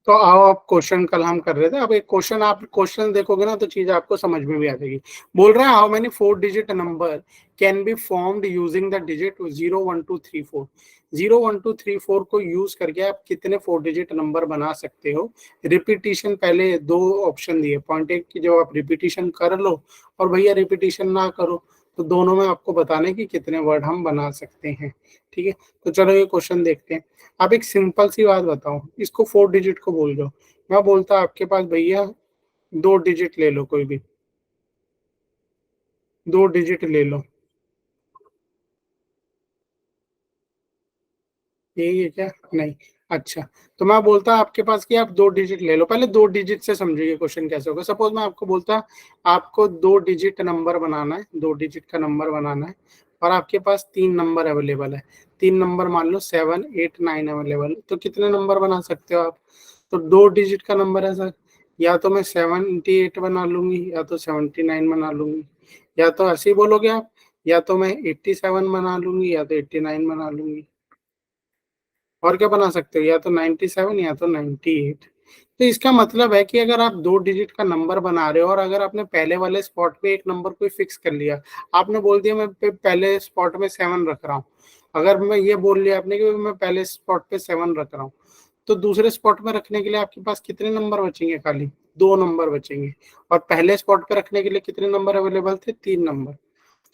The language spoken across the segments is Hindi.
तो आओ, आप क्वेश्चन कल हम कर रहे थे, अब एक क्वेश्चन, आप क्वेश्चन देखोगे ना तो चीज आपको समझ में भी आ जाएगी। बोल रहा है how many 4 digit number can be formed using the digit 0 1 2 3 4। 0 1 2 3 4 को यूज करके आप कितने 4 डिजिट नंबर बना सकते हो। रिपीटिशन पहले दो ऑप्शन दिए, पॉइंट एक की जब आप रिपीटिशन कर लो और भैया रिपीटिशन ना करो, तो दोनों में आपको बताने की कितने वर्ड हम बना सकते हैं। ठीक है, तो चलो ये क्वेश्चन देखते हैं। आप एक सिंपल सी बात बताओ, इसको 4 डिजिट को बोल दो। मैं बोलता आपके पास भैया 2 डिजिट ले लो, कोई भी 2 डिजिट ले लो। यही है क्या? नहीं। अच्छा, तो मैं बोलता आपके पास कि आप 2 डिजिट ले लो। पहले 2 डिजिट से समझिए क्वेश्चन कैसे होगा। सपोज मैं आपको बोलता आपको 2 डिजिट नंबर बनाना है, 2 डिजिट का नंबर बनाना है, और आपके पास 3 नंबर अवेलेबल है। 3 नंबर मान लो 7 8 9 अवेलेबल, तो कितने नंबर बना सकते हो आप? तो 2 डिजिट का नंबर है सर, या तो मैं 78 बना लूंगी, या तो 79 बना लूंगी, या तो ऐसे ही बोलोगे आप, या तो मैं 87 बना लूंगी, या तो 89 बना लूंगी। और क्या बना सकते हो, या तो 97 या तो 98। तो इसका मतलब है कि अगर आप 2 डिजिट का नंबर बना रहे हो और अगर आपने पहले वाले स्पॉट पे एक नंबर को फिक्स कर लिया, आपने बोल दिया मैं पहले स्पॉट में 7 रख रहा हूँ, अगर मैं ये बोल लिया आपने कि मैं पहले स्पॉट पे 7 रख रहा हूँ, तो दूसरे स्पॉट में रखने के लिए आपके पास कितने नंबर बचेंगे? खाली 2 नंबर बचेंगे। और पहले स्पॉट पे रखने के लिए कितने नंबर अवेलेबल थे? 3 नंबर।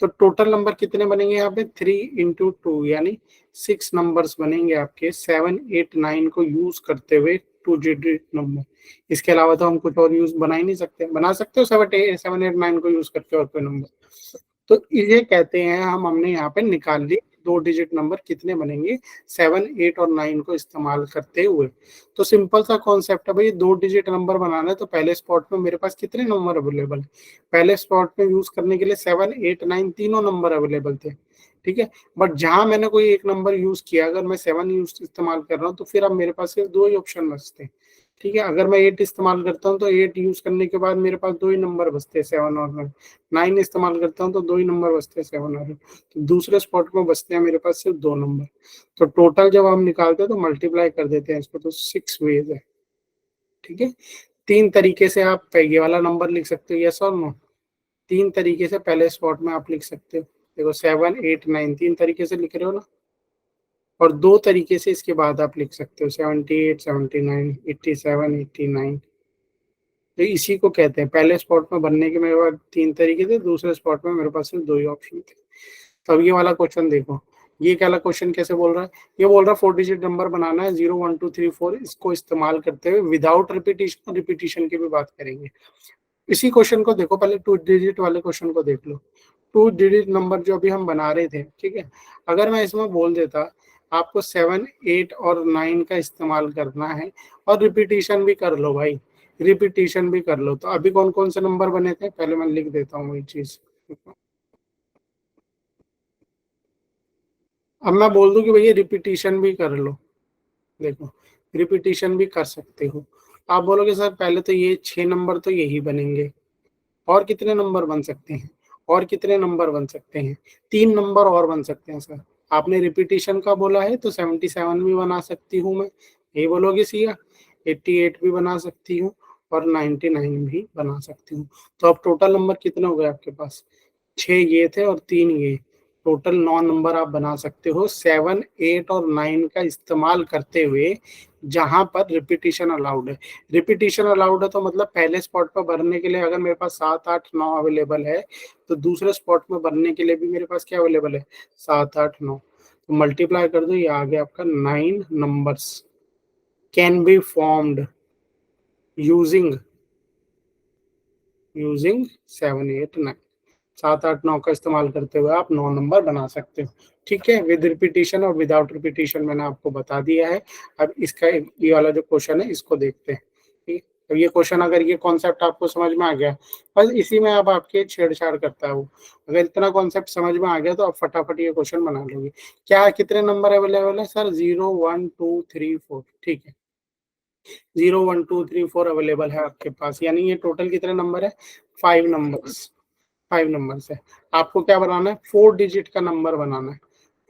तो टोटल नंबर कितने बनेंगे यहाँ पे? 3 × 2 यानी 6 नंबर्स बनेंगे आपके 7 8 9 को यूज करते हुए, 2 डिजिट नंबर। इसके अलावा तो हम कुछ और यूज बना ही नहीं सकते। बना सकते हो 7 8 9 को यूज करके और कोई नंबर? तो ये कहते हैं हमने यहाँ पे निकाल ली 2 डिजिट नंबर कितने बनेंगे 7 8 और 9 को इस्तेमाल करते हुए। तो सिंपल सा कॉन्सेप्ट है भाई, 2 डिजिट नंबर बनाना है तो पहले स्पॉट में मेरे पास कितने नंबर अवेलेबल है? पहले स्पॉट में यूज करने के लिए 7 8 9 तीनों नंबर अवेलेबल थे। ठीक है, बट जहां मैंने कोई एक नंबर यूज किया, अगर मैं 7 यूज इस्तेमाल कर रहा हूँ, तो फिर अब मेरे पास सिर्फ दो ही ऑप्शन बचते हैं। ठीक है, अगर मैं 8 इस्तेमाल करता हूँ तो 8 यूज करने के बाद मेरे पास दो ही नंबर बचते हैं, 7 और 9। 9 इस्तेमाल करता हूँ तो दो ही नंबर बचते हैं, 7 और 8। तो दूसरे स्पॉट में बचते हैं मेरे पास सिर्फ 2 नंबर। तो टोटल जब हम निकालते हैं तो मल्टीप्लाई कर देते हैं इसको, तो 6 वेज है। ठीक है, 3 तरीके से आप ये वाला नंबर लिख सकते हो, यस और नो। 3 तरीके से पहले स्पॉट में आप लिख सकते हो। देखो 7 8 9 3 तरीके से लिख रहे हो ना, और 2 तरीके से इसके बाद आप लिख सकते हो, 78 79 87 89। तो इसी को कहते हैं पहले स्पॉट में बनने के मेरे पास 3 तरीके थे, दूसरे स्पॉट में मेरे पास सिर्फ दो ही ऑप्शन थे। तो अब ये वाला क्वेश्चन देखो, ये वाला क्वेश्चन कैसे बोल रहा है? ये बोल रहा है 4 डिजिट नंबर बनाना है, 0 1 2 3 4 इसको इस्तेमाल करते हुए विदाउट रिपीटिशन। रिपीटिशन की भी बात करेंगे। इसी क्वेश्चन को देखो, पहले 2 डिजिट वाले क्वेश्चन को देख लो। 2 डिजिट नंबर जो अभी हम बना रहे थे, ठीक है, अगर मैं इसमें बोल देता आपको 7 8 और 9 का इस्तेमाल करना है, और रिपीटिशन भी कर लो भाई, रिपीटिशन भी कर लो, तो अभी कौन कौन से नंबर बने थे पहले मैं लिख देता हूँ वही चीज। अब मैं बोल दूं कि भैया रिपीटिशन भी कर लो, देखो रिपीटिशन भी कर सकते हो। आप बोलोगे सर पहले तो ये 6 नंबर तो यही बनेंगे, और कितने नंबर बन सकते हैं? और कितने नंबर बन सकते हैं? 3 नंबर और बन सकते हैं सर। आपने रिपीटिशन का बोला है तो 77 भी बना सकती हूँ मैं, यही बोलोगे सिया। 88 भी बना सकती हूँ, और 99 भी बना सकती हूँ। तो अब टोटल नंबर कितने हो गए आपके पास? 6 ये थे और 3 ये, टोटल 9 नंबर आप बना सकते हो 7 8 और 9 का इस्तेमाल करते हुए, जहां पर रिपीटिशन अलाउड है। रिपीटिशन अलाउड है तो मतलब पहले स्पॉट पर भरने के लिए अगर मेरे पास 7 8 9 अवेलेबल है, तो दूसरे स्पॉट में भरने के लिए भी मेरे पास क्या अवेलेबल है? 7 8 9। तो मल्टीप्लाई कर दो, ये आ गया आपका 9 numbers can be formed using using 7 8 9। 7 8 9 का इस्तेमाल करते हुए आप 9 नंबर बना सकते हो। ठीक है, विद रिपीटिशन और विदाउट रिपीटिशन मैंने आपको बता दिया है। अब इसका ये वाला जो क्वेश्चन है इसको देखते हैं। ठीक, तो ये क्वेश्चन, अगर ये कॉन्सेप्ट आपको समझ में आ गया, बस इसी में अब आपके छेड़छाड़ करता है वो। अगर इतना कॉन्सेप्ट समझ में आ गया तो आप फटाफट ये क्वेश्चन बना लोगे। क्या कितने नंबर अवेलेबल है सर? 0 1 2 3 4। ठीक है, 0 1 2 3 4 अवेलेबल है आपके पास, यानी ये टोटल कितने नंबर है? 5 नंबर्स। 5 नंबर्स है। आपको क्या बनाना है? 4 डिजिट का नंबर बनाना है,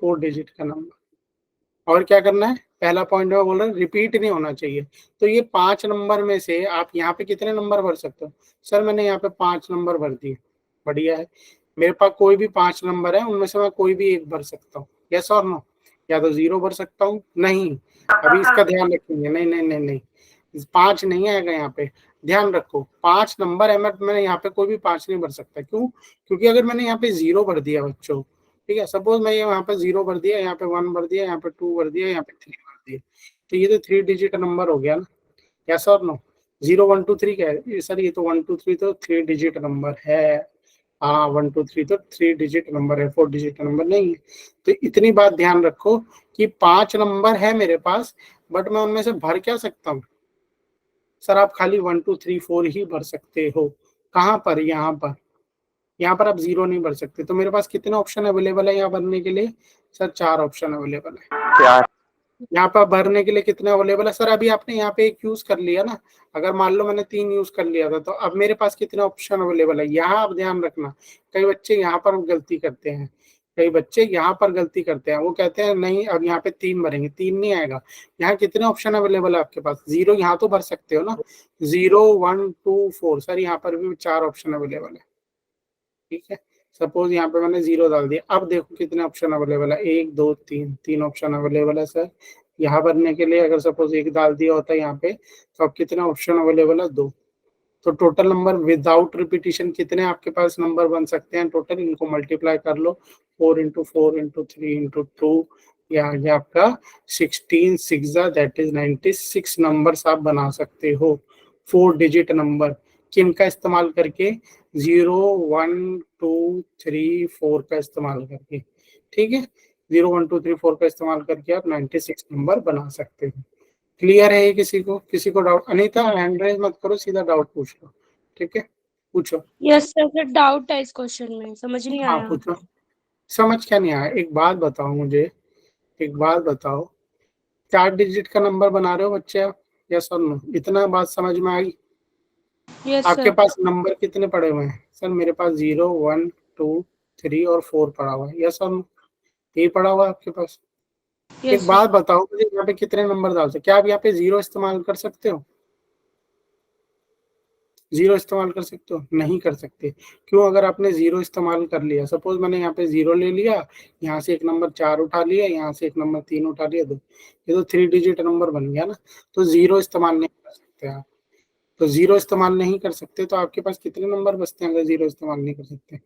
4 डिजिट का नंबर। और क्या करना है? पहला पॉइंट मैं बोल रहा हूँ रिपीट नहीं होना चाहिए। तो ये 5 नंबर में से आप यहाँ पे कितने नंबर भर सकते हो? सर मैंने यहाँ पे 5 नंबर भर दिए, बढ़िया है। मेरे पास कोई भी 5 नंबर है, उनमें से मैं कोई भी एक भर सकता हूँ, यस और नो? या तो 0 भर सकता हूँ, नहीं अभी इसका ध्यान रखेंगे, नहीं नहीं नहीं नहीं 5 नहीं आएगा यहाँ पे, ध्यान रखो 5 नंबर है, मैंने यहाँ पे कोई भी 5 नहीं भर सकता। क्यों? क्योंकि अगर मैंने यहाँ पे 0 भर दिया बच्चों, ठीक है, सपोज मैं यहाँ पे 0 भर दिया, यहाँ पे 1 भर दिया, यहाँ पे 2 भर दिया, यहाँ पे 3 भर दिया, तो ये तो 3 डिजिट नंबर हो गया ना, यस और नो? 0 1 2 3 क्या है सर? ये तो 1 2 3 तो 3 डिजिट नंबर है। हाँ 1 2 3 तो 3 डिजिट नंबर है, 4 डिजिट नंबर नहीं है। तो इतनी बात ध्यान रखो कि 5 नंबर है मेरे पास, बट मैं उनमें से भर क्या सकता हूँ? सर आप खाली 1 2 3 4 ही भर सकते हो। कहाँ पर? यहाँ पर। यहाँ पर आप 0 नहीं भर सकते। तो मेरे पास कितने ऑप्शन अवेलेबल है यहाँ भरने के लिए? सर 4 ऑप्शन अवेलेबल है। यहाँ पर भरने के लिए कितने अवेलेबल है? सर अभी आपने यहाँ पे एक यूज कर लिया ना, अगर मान लो मैंने 3 यूज कर लिया था, तो अब मेरे पास कितने ऑप्शन अवेलेबल है? यहाँ आप ध्यान रखना, कई बच्चे यहाँ पर गलती करते हैं, कई बच्चे यहाँ पर गलती करते हैं, वो कहते हैं नहीं अब यहाँ पे 3 भरेंगे, 3 नहीं आएगा। यहाँ कितने ऑप्शन अवेलेबल है आपके पास? 0 यहाँ तो भर सकते हो ना, 0 1 2 4, सर यहाँ पर भी 4 ऑप्शन अवेलेबल है, ठीक है। सपोज यहाँ पे मैंने 0 डाल दिया, अब देखो कितने ऑप्शन अवेलेबल है, 1 2 3, 3 ऑप्शन अवेलेबल है सर। यहाँ भरने के लिए अगर सपोज 1 डाल दिया होता है यहाँ पे, तो अब कितने ऑप्शन अवेलेबल है? 2। तो टोटल नंबर विदाउट रिपीटिशन कितने आपके पास नंबर बन सकते हैं टोटल? इनको मल्टीप्लाई कर लो, 4 × 4 × 3 × 2, ये आ गया आपका 16 6 दैट इज 96 नंबर्स आप बना सकते हो, 4 डिजिट नंबर। किनका इस्तेमाल करके? 0 1 2 3 4 का इस्तेमाल करके, ठीक है। 0 1 2 3 4 का इस्तेमाल करके आप 96 नंबर बना सकते हो। क्लियर है ये? किसी को डाउट? अनीता हैंड रेज मत करो, सीधा डाउट पूछ लो, ठीक है, पूछो। यस सर, डाउट है इस क्वेश्चन में, समझ नहीं हाँ आया। पूछो। समझ क्या नहीं आया? एक बात बताओ मुझे, एक बात बताओ, 4 डिजिट का नंबर बना रहे हो बच्चे आप? यस और नो? इतना बात समझ में आई? यस आपके सर। पास नंबर कितने पड़े हुए हैं? सर मेरे पास 0 1 2 3 और 4 पड़ा हुआ है, यस और नो? यही पड़ा हुआ है आपके पास। एक यस बात सर। बताओ मुझे, यहाँ पे कितने नंबर डाल सकते? क्या आप यहाँ पे 0 इस्तेमाल कर सकते हो? 0 इस्तेमाल कर सकते हो? नहीं कर सकते। क्यों? अगर आपने 0 इस्तेमाल कर लिया, सपोज मैंने यहाँ पे 0 ले लिया, यहाँ से एक नंबर 4 उठा लिया, यहाँ से एक नंबर 3 उठा लिया, 2, ये तो 3 डिजिट नंबर बन गया ना। तो 0 इस्तेमाल नहीं कर सकते आप। तो 0 इस्तेमाल नहीं कर सकते, तो आपके पास कितने नंबर बचते हैं अगर 0 इस्तेमाल नहीं कर सकते?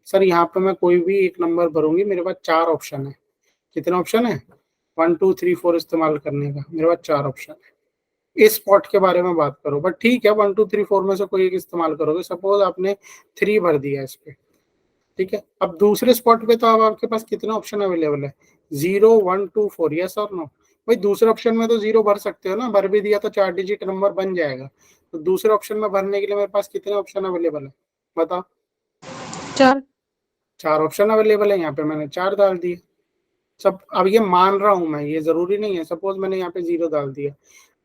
सर यहाँ पे मैं कोई भी एक नंबर भरूंगी, मेरे पास 4 ऑप्शन है। कितने ऑप्शन है? 1 2 3 4 इस्तेमाल करने का मेरे पास 4 ऑप्शन है। इस स्पॉट के बारे में बात करो, बट ठीक है 1 2 3 4 में से कोई एक इस्तेमाल करोगे। सपोज आपने 3 भर दिया इस पे, ठीक है। अब दूसरे स्पॉट पे तो अब आपके पास कितने ऑप्शन अवेलेबल है? 0 1 2 4, यस और नो? भाई दूसरे ऑप्शन में तो 0 भर सकते हो ना, भर भी दिया तो 4 डिजिट नंबर बन जाएगा। तो दूसरे ऑप्शन में भरने के लिए मेरे पास कितने ऑप्शन अवेलेबल है बताओ? 4। 4 ऑप्शन अवेलेबल है, यहाँ पे मैंने 4 डाल दिए। सब अब ये मान रहा हूं मैं, ये जरूरी नहीं है। सपोज मैंने यहाँ पे 0 डाल दिया,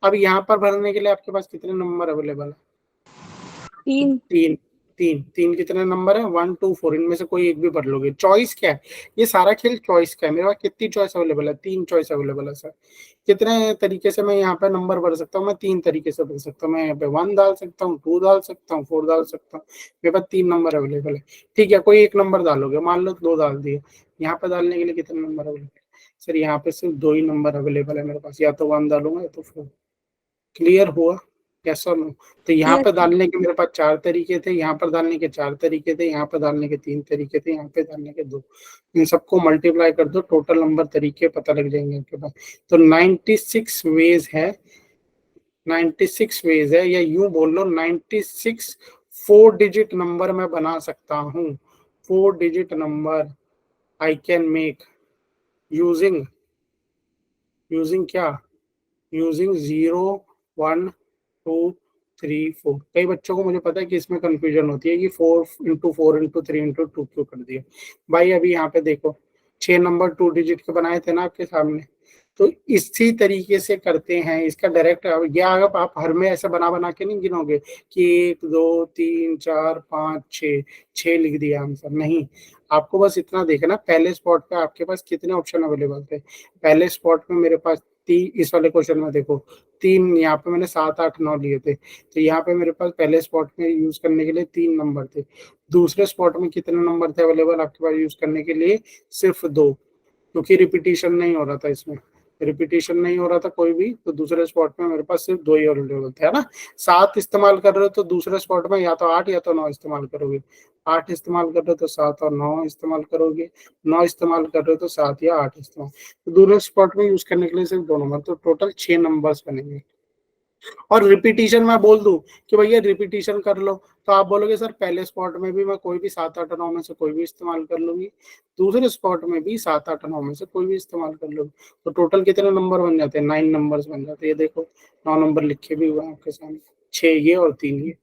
अब यहाँ पर भरने के लिए आपके पास कितने नंबर अवेलेबल है? 3। 3। 3 कितने नंबर है? 1 2 4, इनमें से कोई एक भी भर लोगे। चॉइस क्या है? ये सारा खेल चॉइस का है। मेरे पास कितनी चॉइस अवेलेबल है? 3 चॉइस अवेलेबल है सर। कितने तरीके से मैं यहाँ पे नंबर भर सकता हूँ? मैं 3 तरीके से भर सकता हूँ। मैं यहाँ पे 1 डाल सकता हूँ, 2 डाल सकता हूँ, 4 डाल सकता हूँ। मेरे पास 3 नंबर अवेलेबल है, ठीक है। कोई एक नंबर डालोगे, मान लो 2 डाल दिए, यहाँ पे डालने के लिए कितने नंबर अवेलेबल है? सर यहाँ पे सिर्फ 2 ही नंबर अवेलेबल है मेरे पास, या तो 1 डालूंगा या तो 4। क्लियर हुआ? यस और नो? तो यहाँ यस पे डालने के मेरे पास 4 तरीके थे, यहाँ पर डालने के 4 तरीके थे, यहाँ पे डालने के 3 तरीके थे, यहाँ पे डालने के 2। इन सबको मल्टीप्लाई कर दो, टोटल नंबर तरीके पता लग जाएंगे आपके पास। तो 96 वेज है, 96 वेज है, या यूं बोल लो 96 4 डिजिट नंबर मैं बना सकता हूँ। 4 digit number I can make using क्या? यूजिंग 0 1 2 3 4। कई बच्चों को मुझे पता है कि इसमें कंफ्यूजन होती है कि 4 × 4 × 3 × 2 क्यों कर दिया। भाई अभी यहाँ पे देखो 6 नंबर 2 डिजिट के बनाए थे ना आपके सामने, तो इसी तरीके से करते हैं इसका डायरेक्ट। या अगर आप हर में ऐसे बना बना के नहीं गिनोगे कि 1 2 3 4 5 6, 6 लिख दिया आंसर, नहीं। आपको बस इतना देखना, पहले स्पॉट पे आपके पास कितने ऑप्शन अवेलेबल थे। पहले स्पॉट में मेरे पास इस वाले क्वेश्चन में देखो 3, यहाँ पे मैंने 7 8 9 लिए थे, तो यहाँ पे मेरे पास पहले स्पॉट में यूज करने के लिए 3 नंबर थे। दूसरे स्पॉट में कितने नंबर थे अवेलेबल आपके पास यूज करने के लिए? सिर्फ 2, क्योंकि रिपीटिशन नहीं हो रहा था इसमें, रिपीटिशन नहीं हो रहा था कोई भी, तो दूसरे स्पॉट में मेरे पास सिर्फ 2 ही अवेलेबल थे, है ना। 7 इस्तेमाल कर रहे हो तो दूसरे स्पॉट में या तो 8 या तो 9 इस्तेमाल करोगे, 8 इस्तेमाल कर रहे हो तो 7 और 9 इस्तेमाल करोगे, 9 इस्तेमाल कर रहे हो तो 7 या 8 इस्तेमाल, तो दूसरे स्पॉट में यूज करने के लिए सिर्फ 2 नंबर, तो टोटल 6 नंबर्स बनेंगे। और रिपीटिशन मैं बोल दूं कि भैया रिपीटिशन कर लो, तो आप बोलोगे सर पहले स्पॉट में भी मैं कोई भी 7 8 9 में से कोई भी इस्तेमाल कर लूंगी, दूसरे स्पॉट में भी 7 8 9 में से कोई भी इस्तेमाल कर लूंगी, तो टोटल कितने नंबर बन जाते हैं? 9 नंबर्स बन जाते हैं। ये देखो 9 नंबर लिखे भी हुए हैं आपके सामने, 6 ये और 3 ये,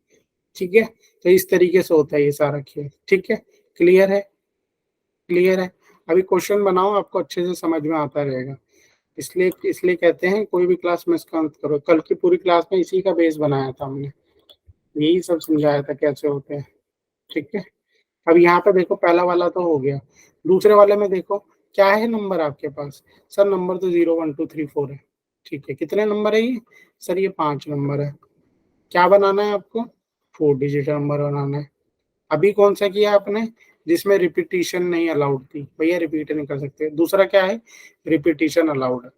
ठीक है। तो इस तरीके से होता है ये सारा खेल, ठीक है। क्लियर है? क्लियर है? अभी क्वेश्चन बनाओ, आपको अच्छे से समझ में आता रहेगा। इसलिए इसलिए कहते हैं कोई भी क्लास मिस मत करो। कल की पूरी क्लास में इसी का बेस बनाया था हमने, यही सब समझाया था कैसे होते हैं, ठीक है। अब यहाँ पे देखो पहला वाला तो हो गया, दूसरे वाले में देखो क्या है नंबर आपके पास? सर नंबर तो 0 1 2 3 4 है, ठीक है। कितने नंबर है ये? सर ये 5 नंबर है। क्या बनाना है आपको? 4 डिजिट नंबर बनाना है। अभी कौन सा किया आपने? जिसमें रिपीटिशन नहीं अलाउड थी, भैया रिपीट नहीं कर सकते। दूसरा क्या है? रिपीटिशन अलाउड है।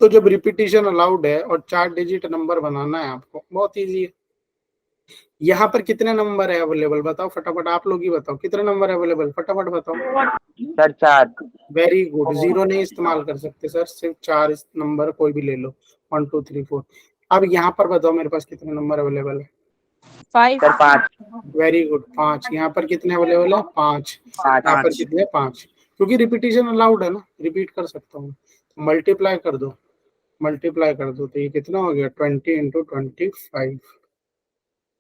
तो जब रिपीटिशन अलाउड है और 4 डिजिट नंबर बनाना है आपको, बहुत इजी है। यहाँ पर कितने नंबर है अवेलेबल बताओ फटाफट, आप लोग ही बताओ कितने नंबर है अवेलेबल, फटाफट बताओ। सर 4। वेरी गुड, 0 नहीं इस्तेमाल कर सकते सर, सिर्फ 4 नंबर कोई भी ले लो, 1 2 3 4। अब यहाँ पर बताओ मेरे पास कितने नंबर अवेलेबल है? 5 सर 5। Very good, 5। यहाँ पर कितने अवेलेबल है? 5। यहाँ पर कितने? 5, क्योंकि रिपीटिशन अलाउड है ना, रिपीट कर सकता हूँ। मल्टीप्लाई कर दो, मल्टीप्लाई कर दो, तो ये कितना हो गया? 20 × 25,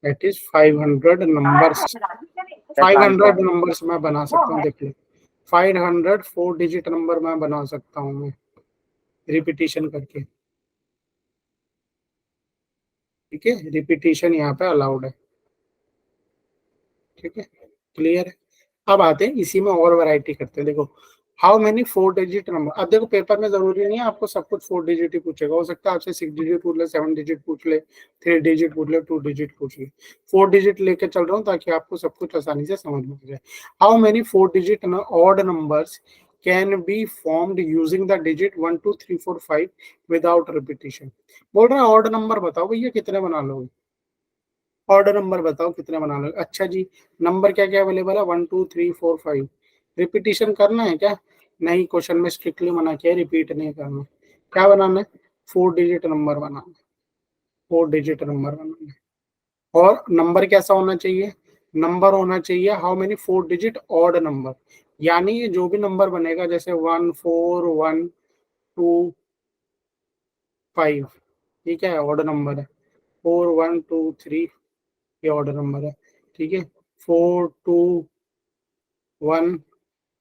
दैट इज 500 नंबर्स। 500 नंबर्स मैं बना सकता हूँ, देख लो 500 4 डिजिट नंबर मैं बना सकता हूँ मैं रिपीटिशन करके, ठीक है। रिपीटिशन यहाँ पे अलाउड है, ठीक है। क्लियर है? अब आते हैं इसी में और वैरायटी करते हैं। देखो हाउ मेनी 4 डिजिट नंबर। अब देखो पेपर में जरूरी नहीं है आपको सब कुछ 4 डिजिट ही पूछेगा, हो सकता है आपसे 6 डिजिट पूछ ले, 7 डिजिट पूछ ले, 3 डिजिट पूछ ले, 2 डिजिट पूछ ले। 4 डिजिट लेके चल रहा हूँ ताकि आपको सब कुछ आसानी से समझ में आ जाए। How many 4 digit odd numbers can be formed using the digit 1 2 3 4 5 without repetition. बोल रहा है ऑड नंबर बताओ भैया कितने बना लोगे, ऑड नंबर बताओ कितने बना लोगे। अच्छा जी, नंबर क्या क्या अवेलेबल है? 1 2 3 4 5। रिपीटिशन करना है क्या? नहीं, क्वेश्चन में स्ट्रिक्टली मना किया रिपीट नहीं करना। क्या बनाना है? 4 डिजिट नंबर बनाना है, 4 डिजिट नंबर बनाना है। और नंबर कैसा होना चाहिए? नंबर होना चाहिए how many 4 digit odd number, यानी ये जो भी नंबर बनेगा जैसे 1 4 1 2 5, ठीक है, ऑड नंबर है। 4 1 2 3 ये ऑर्डर नंबर है, ठीक है। 4 2 1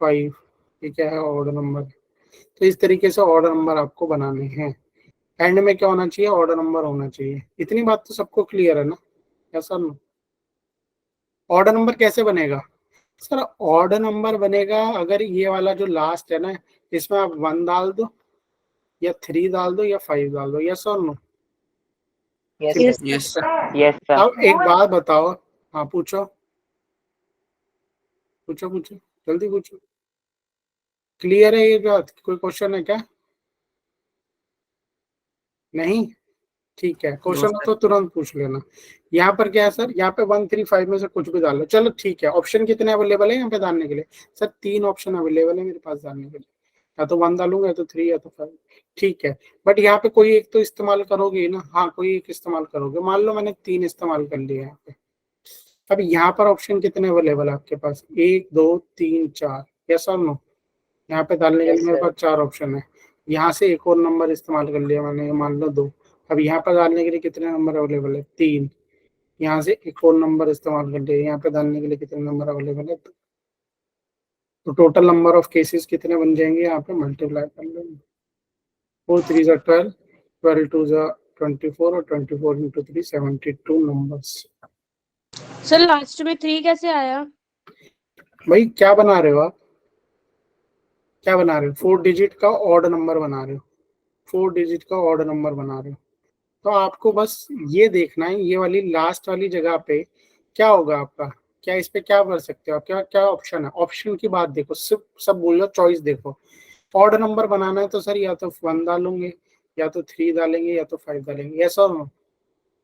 5 ये क्या है? Order number. तो इस तरीके से ऑर्डर नंबर आपको बनाने हैं। एंड में क्या होना चाहिए? ऑर्डर नंबर होना चाहिए। इतनी बात तो सबको क्लियर है ना? ऐसा ना, ऑर्डर नंबर कैसे बनेगा? सर ऑर्डर नंबर बनेगा अगर ये वाला जो लास्ट है ना, इसमें आप 1 डाल दो या 3 डाल दो या 5 डाल दो, यस और नो? Yes. Yes sir. अब एक बात बताओ, हाँ पूछो पूछो पूछो, जल्दी पूछो। क्लियर है ये बात? कोई क्वेश्चन है क्या? नहीं? ठीक है, क्वेश्चन तो तुरंत पूछ लेना। यहाँ पर क्या है सर? यहाँ पे 1 3 5 में से कुछ भी डालो, चलो ठीक है। ऑप्शन कितने अवेलेबल है यहाँ पे डालने के लिए? सर 3 ऑप्शन अवेलेबल है मेरे पास डालने के लिए, या तो 1 डालूंगा या तो 3 या तो 5, ठीक है। बट यहाँ पे कोई एक तो इस्तेमाल करोगे ही ना, हाँ कोई एक इस्तेमाल करोगे। मान लो मैंने 3 इस्तेमाल कर लिए यहाँ पे। अब यहाँ पर ऑप्शन कितने अवेलेबल है आपके पास? 1 2 3 4, यस और नो? यहाँ पे डालने के लिए मेरे पास 4 ऑप्शन है। यहाँ से एक और नंबर इस्तेमाल कर लिया मैंने, मान लो 2। अब यहाँ पर डालने के लिए कितने नंबर अवेलेबल है? 3। यहाँ से एक और नंबर इस्तेमाल कर लिया, यहाँ पे डालने के लिए कितने नंबर अवेलेबल है? तो टोटल नंबर ऑफ केसेस कितने बन जाएंगे? यहाँ पे मल्टीप्लाई कर लो, 4 3 12, 12 2 24 और 24 × 3 72 नंबर्स। सर लास्ट में 3 कैसे आया? भाई क्या बना रहे हो आप? क्या बना रहे हो? 4 डिजिट का ऑड नंबर बना रहे हो। 4 डिजिट का ऑड नंबर बना रहे हो, तो आपको बस ये देखना है ये वाली लास्ट वाली जगह पे क्या होगा आपका, क्या इस पे क्या भर सकते हो आप, क्या क्या ऑप्शन है, ऑप्शन की बात देखो, सिर्फ सब बोलो चॉइस देखो। ऑड नंबर बनाना है तो सर या तो 1 डालोगे, या तो 3 डालेंगे, या तो 5 डालेंगे, ऐसा हो।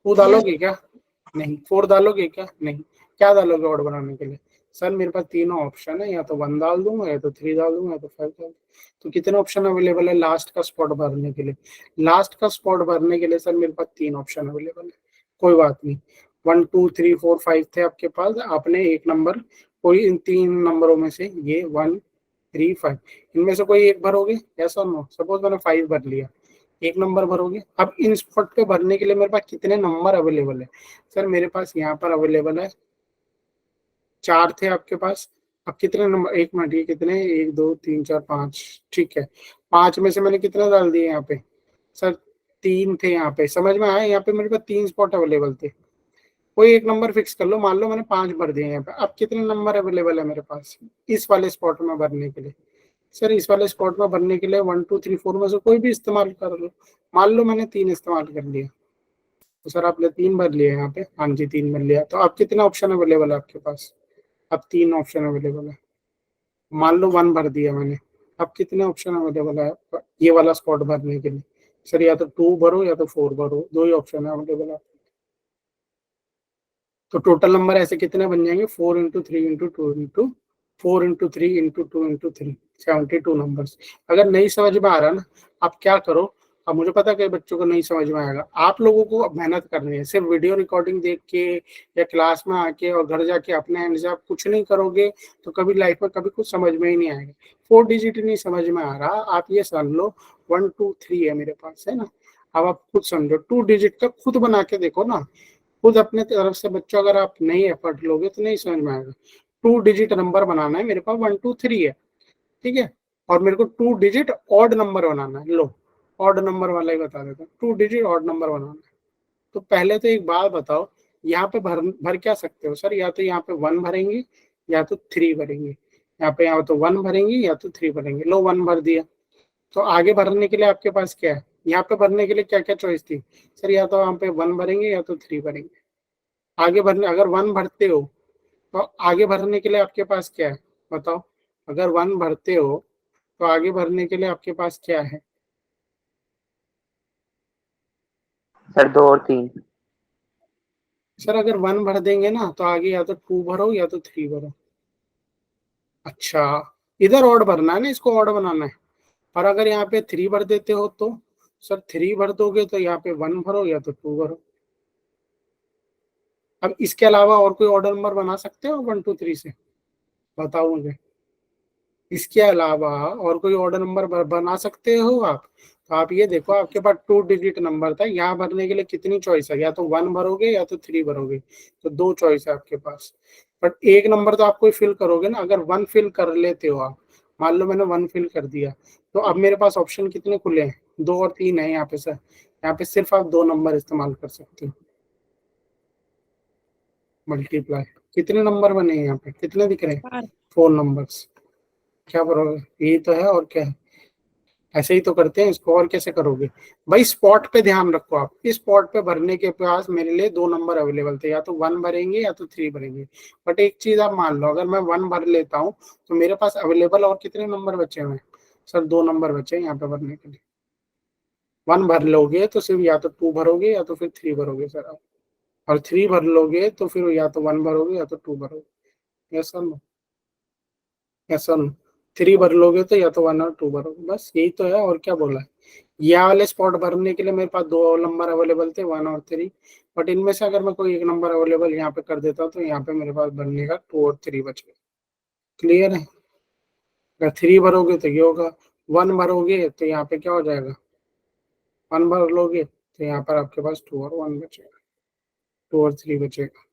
2 डालोगे क्या? नहीं। 4 डालोगे क्या? नहीं। क्या डालोगे ऑड बनाने के लिए? सर मेरे पास तीनों ऑप्शन है, या तो 1 डाल दूंगा, या तो 3 डाल दूंगा, या तो 5 डाल दूंगा। तो कितने ऑप्शन अवेलेबल है लास्ट का स्पॉट भरने के लिए? लास्ट का स्पॉट भरने के लिए सर मेरे पास 3 ऑप्शन अवेलेबल है। कोई बात नहीं, 1 2 3 4 5 थे आपके पास, आपने एक नंबर कोई इन 3 नंबरों में से ये 1 3 5 इनमें से कोई एक भरोगे, यस और नो। सपोज मैंने 5 भर लिया, एक नंबर भरोगे। अब इन स्पॉट पे भरने के लिए मेरे पास कितने नंबर अवेलेबल है? सर मेरे पास यहाँ पर अवेलेबल है 4 थे आपके पास। अब कितने नंबर, एक मिनट, ये कितने, 1 2 3 4 5, ठीक है। 5 में से मैंने कितने डाल दिए यहाँ पे? सर 3 थे यहाँ पे, समझ में आया? यहाँ पे मेरे पास 3 स्पॉट अवेलेबल थे, कोई एक नंबर फिक्स कर लो, मान लो मैंने 5 भर दिए यहाँ पे। अब कितने नंबर अवेलेबल है मेरे पास इस वाले स्पॉट में भरने के लिए? सर इस वाले स्पॉट में भरने के लिए 1 2 3 4 में से कोई भी इस्तेमाल कर लो। मान लो मैंने 3 इस्तेमाल कर लिया, तो सर आपने 3 भर लिया यहाँ पे, हाँ जी 3 भर लिया। तो अब कितना ऑप्शन अवेलेबल है आपके पास? अब 3 ऑप्शन अवेलेबल है। मान लो 1 भर दिया मैंने, अब कितने ऑप्शन अवेलेबल है आपका ये वाला स्पॉट भरने के लिए? सर या तो 2 भरो या तो 4 भरो, 2 ही ऑप्शन है अवेलेबल है। तो टोटल नंबर ऐसे कितने बन जाएंगे? 4 into 3 into 2 into 4 into 3 into 2 into 3, 72 numbers. अगर नहीं समझ में आ रहा ना, आप क्या करो, अब मुझे पता है कि बच्चों को नहीं समझ में आएगा, आप लोगों को अब मेहनत करनी है। सिर्फ वीडियो रिकॉर्डिंग देख के या क्लास में आके और घर जाके अपने एंड से आप कुछ नहीं करोगे तो कभी लाइफ में कभी कुछ समझ में ही नहीं आएगा। 4 डिजिट नहीं समझ में आ रहा, आप ये समझ लो 1 2 3 है मेरे पास, है ना। अब आप खुद समझो, 2 डिजिट का खुद बना के देखो ना, खुद अपने तरफ से बच्चों, अगर आप नहीं एफर्ट लोगे तो नहीं समझ में आएगा। 2 डिजिट नंबर बनाना है मेरे पास, 1 2 3 है, ठीक है। और मेरे को 2 डिजिट ऑड नंबर बनाना है, लो ऑड नंबर वाला ही बता देता हूँ, 2 डिजिट ऑड नंबर बनाना है। तो पहले तो एक बात बताओ, यहाँ पे भर क्या सकते हो? सर या तो यहाँ पे 1 भरेंगे या तो 3 भरेंगे, यहाँ तो 1 भरेंगे या तो 3 भरेंगे। लो 1 भर दिया, तो आगे भरने के लिए आपके पास क्या है? यहाँ पे भरने के लिए क्या क्या चॉइस थी? सर या तो यहाँ पे 1 भरेंगे या तो 3 भरेंगे। आगे भरने, अगर 1 भरते हो तो आगे भरने के लिए आपके पास क्या है बताओ? अगर 1 भरते हो तो आगे भरने के लिए आपके पास क्या है? सर 2 और 3। सर अगर 1 भर देंगे ना तो आगे या तो 2 भरो या तो 3 भरो। अच्छा, इधर ऑड भरना है ना, इसको ऑड बनाना है। और अगर यहाँ पे 3 भर देते हो तो सर 3 भर दोगे तो यहाँ पे 1 भरो या तो 2 भरो। अब इसके अलावा और कोई ऑर्डर नंबर बना सकते हो 1 2 3 से? बताओ मुझे, इसके अलावा और कोई ऑर्डर नंबर बना सकते हो आप? तो आप ये देखो, आपके पास 2 डिजिट नंबर था, यहाँ भरने के लिए कितनी चॉइस है? या तो 1 भरोगे या तो 3 भरोगे, तो 2 चॉइस है आपके पास। बट एक नंबर तो आपको फिल करोगे ना। अगर 1 फिल कर लेते हो आप, मान लो मैंने 1 फिल कर दिया, तो अब मेरे पास ऑप्शन कितने खुले हैं? 2 और 3 है यहाँ पे सर। यहाँ पे सिर्फ आप 2 नंबर इस्तेमाल कर सकते हो। मल्टीप्लाई, कितने नंबर बने हैं यहाँ पे, कितने दिख रहे हैं? 4 नंबर्स। क्या करोगे? यही तो है, और क्या है? ऐसे ही तो करते हैं इसको, और कैसे करोगे भाई? स्पॉट पे ध्यान रखो आप, इस स्पॉट पे भरने के पास मेरे लिए 2 नंबर अवेलेबल थे, या तो 1 भरेंगे या तो 3 भरेंगे। बट एक चीज आप मान लो, अगर मैं 1 भर लेता हूँ तो मेरे पास अवेलेबल और कितने नंबर बचे हुए हैं? सर 2 नंबर बचे हैं यहाँ पे भरने के लिए। 1 भर लोगे तो सिर्फ या तो 2 भरोगे या तो फिर 3 भरोगे सर आप, और 3 भर लोगे तो फिर या तो 1 भरोगे या तो 2 भरोगे। Yes sir, no? Yes sir, no? 3 भर लोगे तो या तो 1 और 2 भरोगे, बस यही तो है, और क्या बोला है? यह वाले स्पॉट भरने के लिए मेरे पास 2 नंबर अवेलेबल थे, 1 और 3। बट इनमें से अगर मैं कोई एक नंबर अवेलेबल यहाँ पे कर देता हूँ तो यहाँ पे मेरे पास भरने का 2 और 3 बच गए। क्लियर है? अगर 3 भरोगे तो ये होगा, 1 भरोगे तो यहाँ पे क्या हो जाएगा? 1 भर लोगे तो यहाँ पर आपके पास 2 और 1 बचेगा, 2 और 3 बचेगा।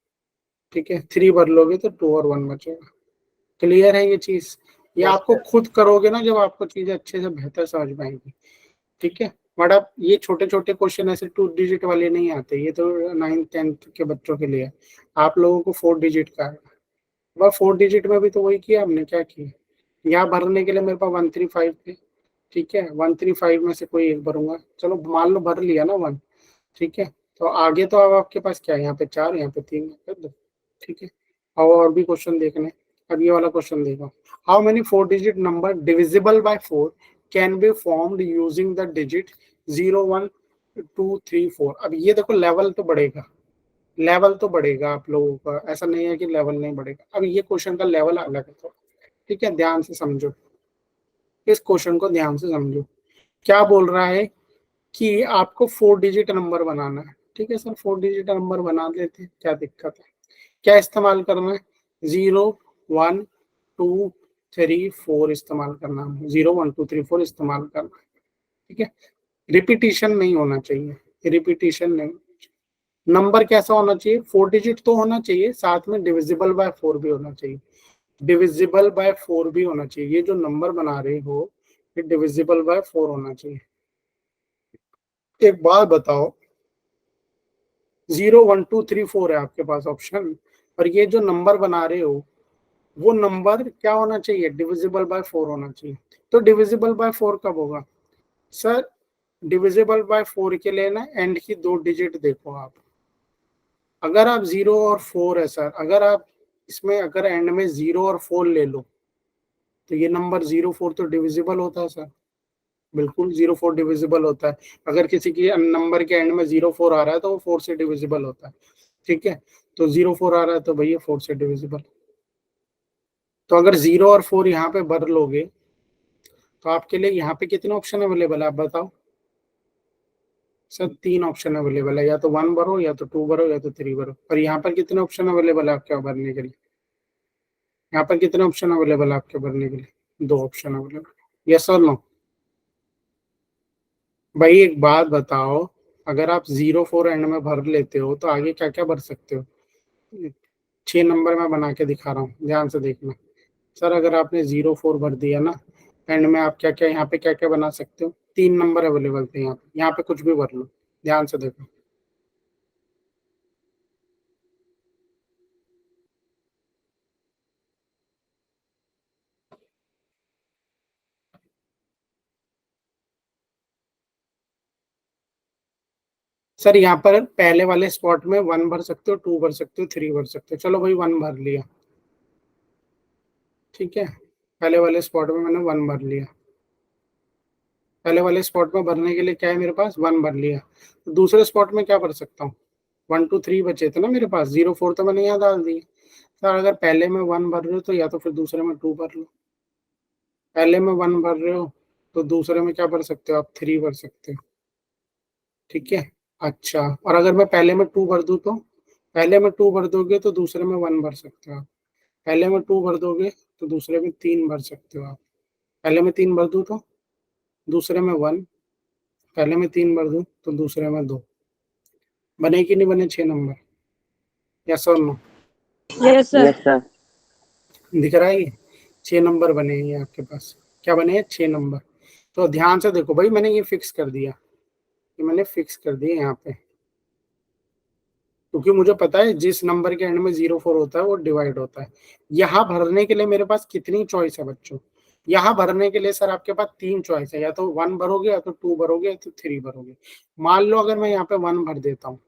ठीक है, 3 भर लोगे तो 2 और 1 बचेगा। क्लियर है ये चीज? ये आपको खुद करोगे ना जब आपको चीजें अच्छे से बेहतर समझ में आएंगी। ठीक है, बट अब ये छोटे छोटे क्वेश्चन ऐसे 2 डिजिट वाले नहीं आते, ये तो 9th 10th के बच्चों के लिए। आप लोगों को 4 डिजिट का है। वह 4 डिजिट में भी तो वही किया हमने, क्या किया? यहाँ भरने के लिए मेरे पास 1 3 5 थे, ठीक है, 135 में से कोई एक भरूंगा, चलो मान लो भर लिया ना 1, ठीक है। तो आगे तो अब आपके पास क्या है, यहाँ पे 4, यहाँ पे 3, यहाँ पे 2, ठीक है। और भी क्वेश्चन देखने, अब ये वाला क्वेश्चन देखो, how many 4 digit number divisible by 4 can be formed using the digit 0 1 2 3 4। अब ये देखो लेवल तो बढ़ेगा, लेवल तो बढ़ेगा आप लोगों का, ऐसा नहीं है कि लेवल नहीं बढ़ेगा। अब ये क्वेश्चन का लेवल अलग है, तो ठीक है, ध्यान से समझो, इस क्वेश्चन को ध्यान से समझो। क्या बोल रहा है कि आपको 4 डिजिट नंबर बनाना है, ठीक है सर, 4 डिजिट नंबर बना लेते हैं, क्या दिक्कत है। क्या इस्तेमाल करना है, 0 1 2 3 4 इस्तेमाल करना है, 0 1 2 3 4 इस्तेमाल करना है, ठीक है। रिपीटिशन नहीं होना चाहिए, रिपीटिशन नहीं। नंबर कैसा होना चाहिए, 4 डिजिट तो होना चाहिए, साथ में डिविजिबल बाय 4 भी होना चाहिए, डिविजिबल बाय 4 भी होना चाहिए। ये जो नंबर बना रहे हो ये डिविजिबल बाय 4 होना चाहिए। एक बात बताओ, 0 1 2 3 4 है आपके पास ऑप्शन, और ये जो नंबर बना रहे हो वो नंबर क्या होना चाहिए, डिविजिबल बाय 4 होना चाहिए। तो डिविजिबल बाय 4 कब होगा सर, डिविजिबल बाय 4 के लिए ना एंड की 2 डिजिट देखो आप। अगर आप 0 और 4 है सर, अगर आप इसमें अगर एंड में 0 और 4 ले लो तो ये नंबर 0 4 तो डिविजिबल होता है सर, बिल्कुल 0 4 डिविजिबल होता है। अगर किसी की नंबर के एंड में 0 4 आ रहा है तो वो 4 से डिविजिबल होता है, ठीक है। तो 0 4 आ रहा है तो भैया 4 से डिविजिबल। तो अगर 0 और 4 यहाँ पे भर लोगे तो आपके लिए यहाँ पे कितने ऑप्शन अवेलेबल है आप बताओ सर। 3 ऑप्शन अवेलेबल है, या तो 1 भरो, या तो 2 भरो, या तो 3 भरो। और यहाँ पर कितने ऑप्शन अवेलेबल है आपके भरने के लिए, यहाँ पर कितने ऑप्शन अवेलेबल है आपके भरने के लिए, 2 ऑप्शन अवेलेबल। यस और नो भाई, एक बात बताओ, अगर आप 0 4 एंड में भर लेते हो तो आगे क्या क्या भर सकते हो। 6 नंबर में बना के दिखा रहा हूँ, ध्यान से देखना सर। अगर आपने 0 4 भर दिया ना एंड में, आप क्या क्या यहाँ पे क्या क्या बना सकते हो। 3 नंबर अवेलेबल थे यहाँ पे कुछ भी भर लो, ध्यान से देखो। सर यहाँ पर पहले वाले स्पॉट में 1 भर सकते हो, 2 भर सकते हो, 3 भर सकते हो। चलो भाई 1 भर लिया, ठीक है, पहले वाले स्पॉट में मैंने 1 भर लिया। पहले वाले स्पॉट में भरने के लिए क्या है मेरे पास, 1 भर लिया। तो दूसरे स्पॉट में क्या भर सकता हूँ, 1 2 3 बचे थे ना मेरे पास, 0 4 तो मैंने यहाँ डाल दिए। सर अगर पहले में 1 भर रहे हो तो या तो फिर दूसरे में 2 भर लो। पहले में 1 भर रहे हो तो दूसरे में क्या भर सकते हो आप, 3 भर सकते हो, ठीक है। अच्छा, और अगर मैं पहले में 2 भर दूं तो, पहले में 2 भर दोगे तो दूसरे में 1 भर सकते हो आप। पहले में 2 भर दोगे तो दूसरे में 3 भर सकते हो आप। पहले में 3 भर दूं तो दूसरे में 1, पहले में 3 भर दूं तो दूसरे में 2। बने कि नहीं बने 6 नंबर, यस और no. Yes sir. Yes sir. दिख रहा है ये 6 नंबर बने हैं ये आपके पास, क्या बने हैं 6 नंबर। तो ध्यान से देखो भाई, मैंने ये फिक्स कर दिया, ये मैंने फिक्स कर दिया यहाँ पे, क्योंकि मुझे पता है जिस नंबर के एंड में 0 4 होता है वो डिवाइड होता है। यहाँ भरने के लिए मेरे पास कितनी चॉइस है बच्चों, यहाँ भरने के लिए सर आपके पास 3 चॉइस है, या तो 1 भरोगे, या तो 2 भरोगे, या तो 3 भरोगे। मान लो अगर मैं यहाँ पे 1 भर देता हूँ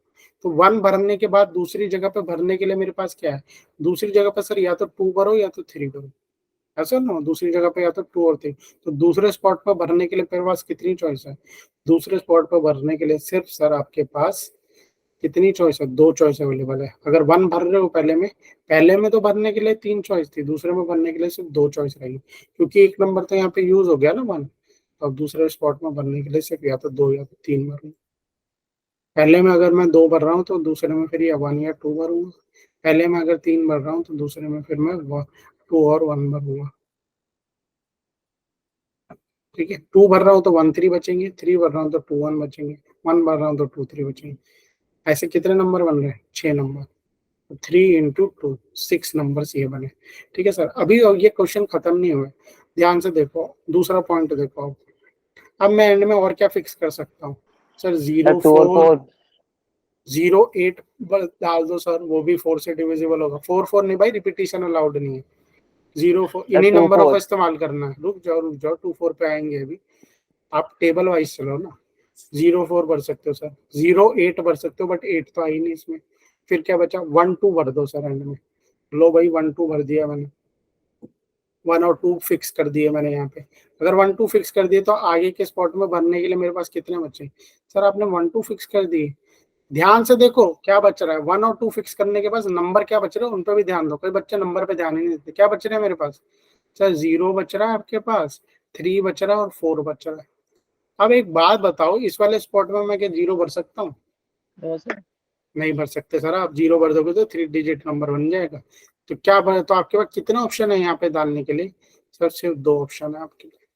तो 1 भरने के बाद दूसरी जगह पे भरने के लिए मेरे पास क्या है, दूसरी जगह पर सर या तो 2 भरो या तो 3 भरो, ऐसा ना, दूसरी जगह पे या तो 2 और 3। तो दूसरे स्पॉट पर भरने के लिए मेरे पास कितनी चॉइस है, दूसरे स्पॉट पर भरने के लिए सिर्फ सर आपके पास कितनी चॉइस है, 2 चॉइस अवेलेबल है। अगर 1 भर रहे हो पहले में तो भरने के लिए 3 चॉइस थी, दूसरे में भरने के लिए सिर्फ 2 चॉइस रहेगी, क्योंकि एक नंबर तो यहाँ पे यूज हो गया ना 1। तो अब दूसरे स्पॉट में भरने के लिए सिर्फ या तो 2 या तो 3 भरूंगा। पहले में अगर मैं 2 भर रहा हूँ तो दूसरे में फिर या 1 या 2 भरूंगा। पहले में अगर 3 भर रहा हूँ तो दूसरे में फिर मैं 2 और 1 भरूंगा, ठीक है। 2 भर रहा हूँ तो 1 3 बचेंगे, 3 भर रहा हूँ तो 2 1 बचेंगे, 1 भर रहा हूँ तो 2 3 बचेंगे। ऐसे कितने नंबर बन रहे हैं, 6 नंबर। 3 इंटू 2 6 नंबर ये बने, ठीक है सर। अभी ये क्वेश्चन खत्म नहीं हुए, ध्यान से देखो, दूसरा पॉइंट देखो। अब मैं एंड में और क्या फिक्स कर सकता हूँ सर, सर 0 2 और 4 4। 0 8 डाल दो सर, वो भी 4 से डिविजिबल होगा। 4 4 नहीं भाई, रिपीटिशन अलाउड नहीं है। 0 4 सर इन्हीं 2 नंबरों का 4। इस्तेमाल करना है। रुक जाओ 2 4 पे आएंगे अभी। आप टेबल वाइज चलो ना, 0 4 भर सकते हो सर, 0 8 भर सकते हो, बट 8 तो आई नहीं इसमें। फिर क्या बचा, 1 2 भर दो सर एंड में। लो भाई 1 2 भर दिया मैंने, 1 और 2 फिक्स कर दिए मैंने यहाँ पे। अगर 1 2 फिक्स कर दिए तो आगे के स्पॉट में भरने के लिए मेरे पास कितने बचे सर? आपने 1 2 फिक्स कर दिए, ध्यान से देखो क्या बच रहा है। 1 और 2 फिक्स करने के बाद नंबर क्या बच रहे हैं उन पर भी ध्यान दो। कोई बच्चे नंबर पे ध्यान ही नहीं देते। क्या बच रहे हैं मेरे पास सर? 0 बच रहा है आपके पास, 3 बच रहा है और 4 बच रहा है। अब एक बात बताओ, इस वाले स्पॉट में मैं क्या 0 भर सकता हूँ? No sir. नहीं भर सकते सर। आप 0 भर दोगे तो 3 डिजिट नंबर बन जाएगा। तो क्या भर, तो आपके पास कितने ऑप्शन है यहाँ पे डालने के लिए सर? सिर्फ 2 ऑप्शन है आपके लिए,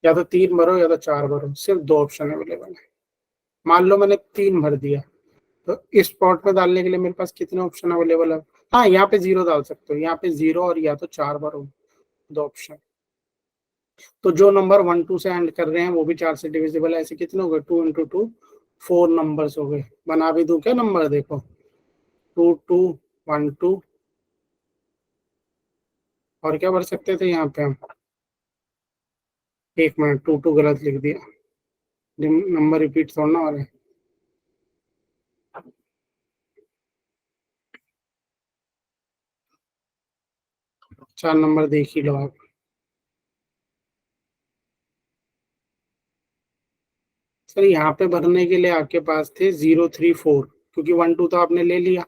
या तो 3 भरो या तो 4 भरो, सिर्फ 2 ऑप्शन अवेलेबल है। मान लो मैंने 3 भर दिया, तो इस स्पॉट में डालने के लिए मेरे पास कितने ऑप्शन अवेलेबल है? हाँ, यहाँ पे 0 डाल सकते हो, यहाँ पे 0 और या तो 4 भरो, 2 ऑप्शन। तो जो नंबर 1 2 से एंड कर रहे हैं वो भी 4 से डिविजिबल है। ऐसे कितने हो गए? 2 इंटू 2 4 नंबर्स हो गए। बना भी दूं क्या नंबर? देखो 2 2 1 2, और क्या भर सकते थे यहाँ पे हम? 1 मिनट, 2 2 गलत लिख दिया, नंबर रिपीट थोड़ा ना हो रहे हैं। चार नंबर देख ही लो आप। सर यहाँ पे भरने के लिए आपके पास थे 0 3 4, क्योंकि 1 2 तो आपने ले लिया।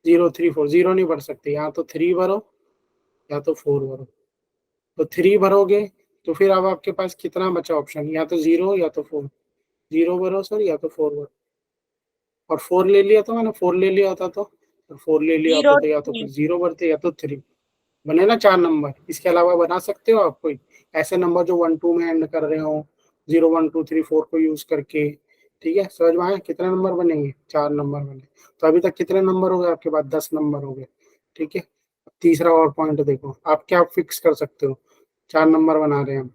0 3 4, 0 नहीं भर सकते, यहाँ तो 3 भरो या तो 4 भरो। तो 3 भरोगे तो फिर अब आपके पास कितना बचा ऑप्शन? या तो 0 या तो 4। 0 भरो सर या तो 4 भरो। और 4 ले लिया, तो मैंने 4 ले लिया होता, तो 4 ले लिया होता जीरो तो या तो फिर थ्री 0 भरते या तो 3। बने ना 4 नंबर। इसके अलावा बना सकते हो आप कोई ऐसे नंबर जो 1 2 में एंड कर रहे हो, 0 1 2 3 4 को यूज करके? ठीक है, समझ में आया? कितने नंबर बनेंगे? 4 नंबर बने। तो अभी तक कितने नंबर हो गए आपके पास? 10 नंबर हो गए। ठीक है, तीसरा और पॉइंट देखो, आप क्या फिक्स कर सकते हो? 4 नंबर बना रहे हैं हम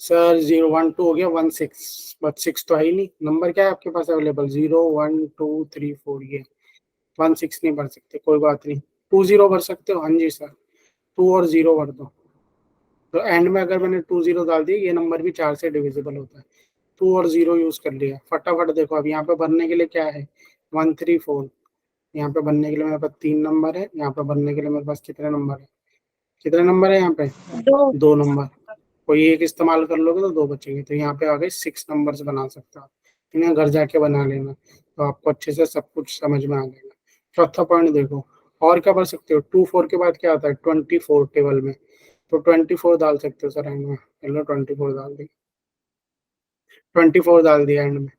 सर, 0 1 2 हो गया, 1 6, बट 6 तो है ही नहीं। नंबर क्या है आपके पास अवेलेबल? 0 1 2 3 4, ये 1 6 नहीं भर सकते, कोई बात नहीं। 2 0 भर सकते हो? हाँ जी सर, 2 और 0 भर दो। तो एंड में अगर मैंने 2 0 डाल दिया, ये नंबर भी 4 से डिविजिबल होता है। 2 और 0 यूज कर लिया, फटाफट देखो अब यहाँ पे भरने के लिए क्या है? 1 3 4। यहाँ पे भरने के लिए मेरे पास 3 नंबर है, यहाँ पे भरने के लिए मेरे पास कितने नंबर है? कितने नंबर है यहाँ पे? दो 2 नंबर। कोई एक इस्तेमाल कर लोगे तो 2 बचेंगे, तो यहाँ पे आ गए 6 नंबर्स बना सकते हो आप। इन्हें घर जाके बना लेना, तो आपको अच्छे से सब कुछ समझ में आ जाएगा। चौथा पॉइंट देखो, और क्या भर सकते हो? 2 4 के बाद क्या आता है? 24 टेबल में, तो 24 डाल सकते हो सर एंड में। चलो 24 डाल दी, 24 डाल दिया एंड में।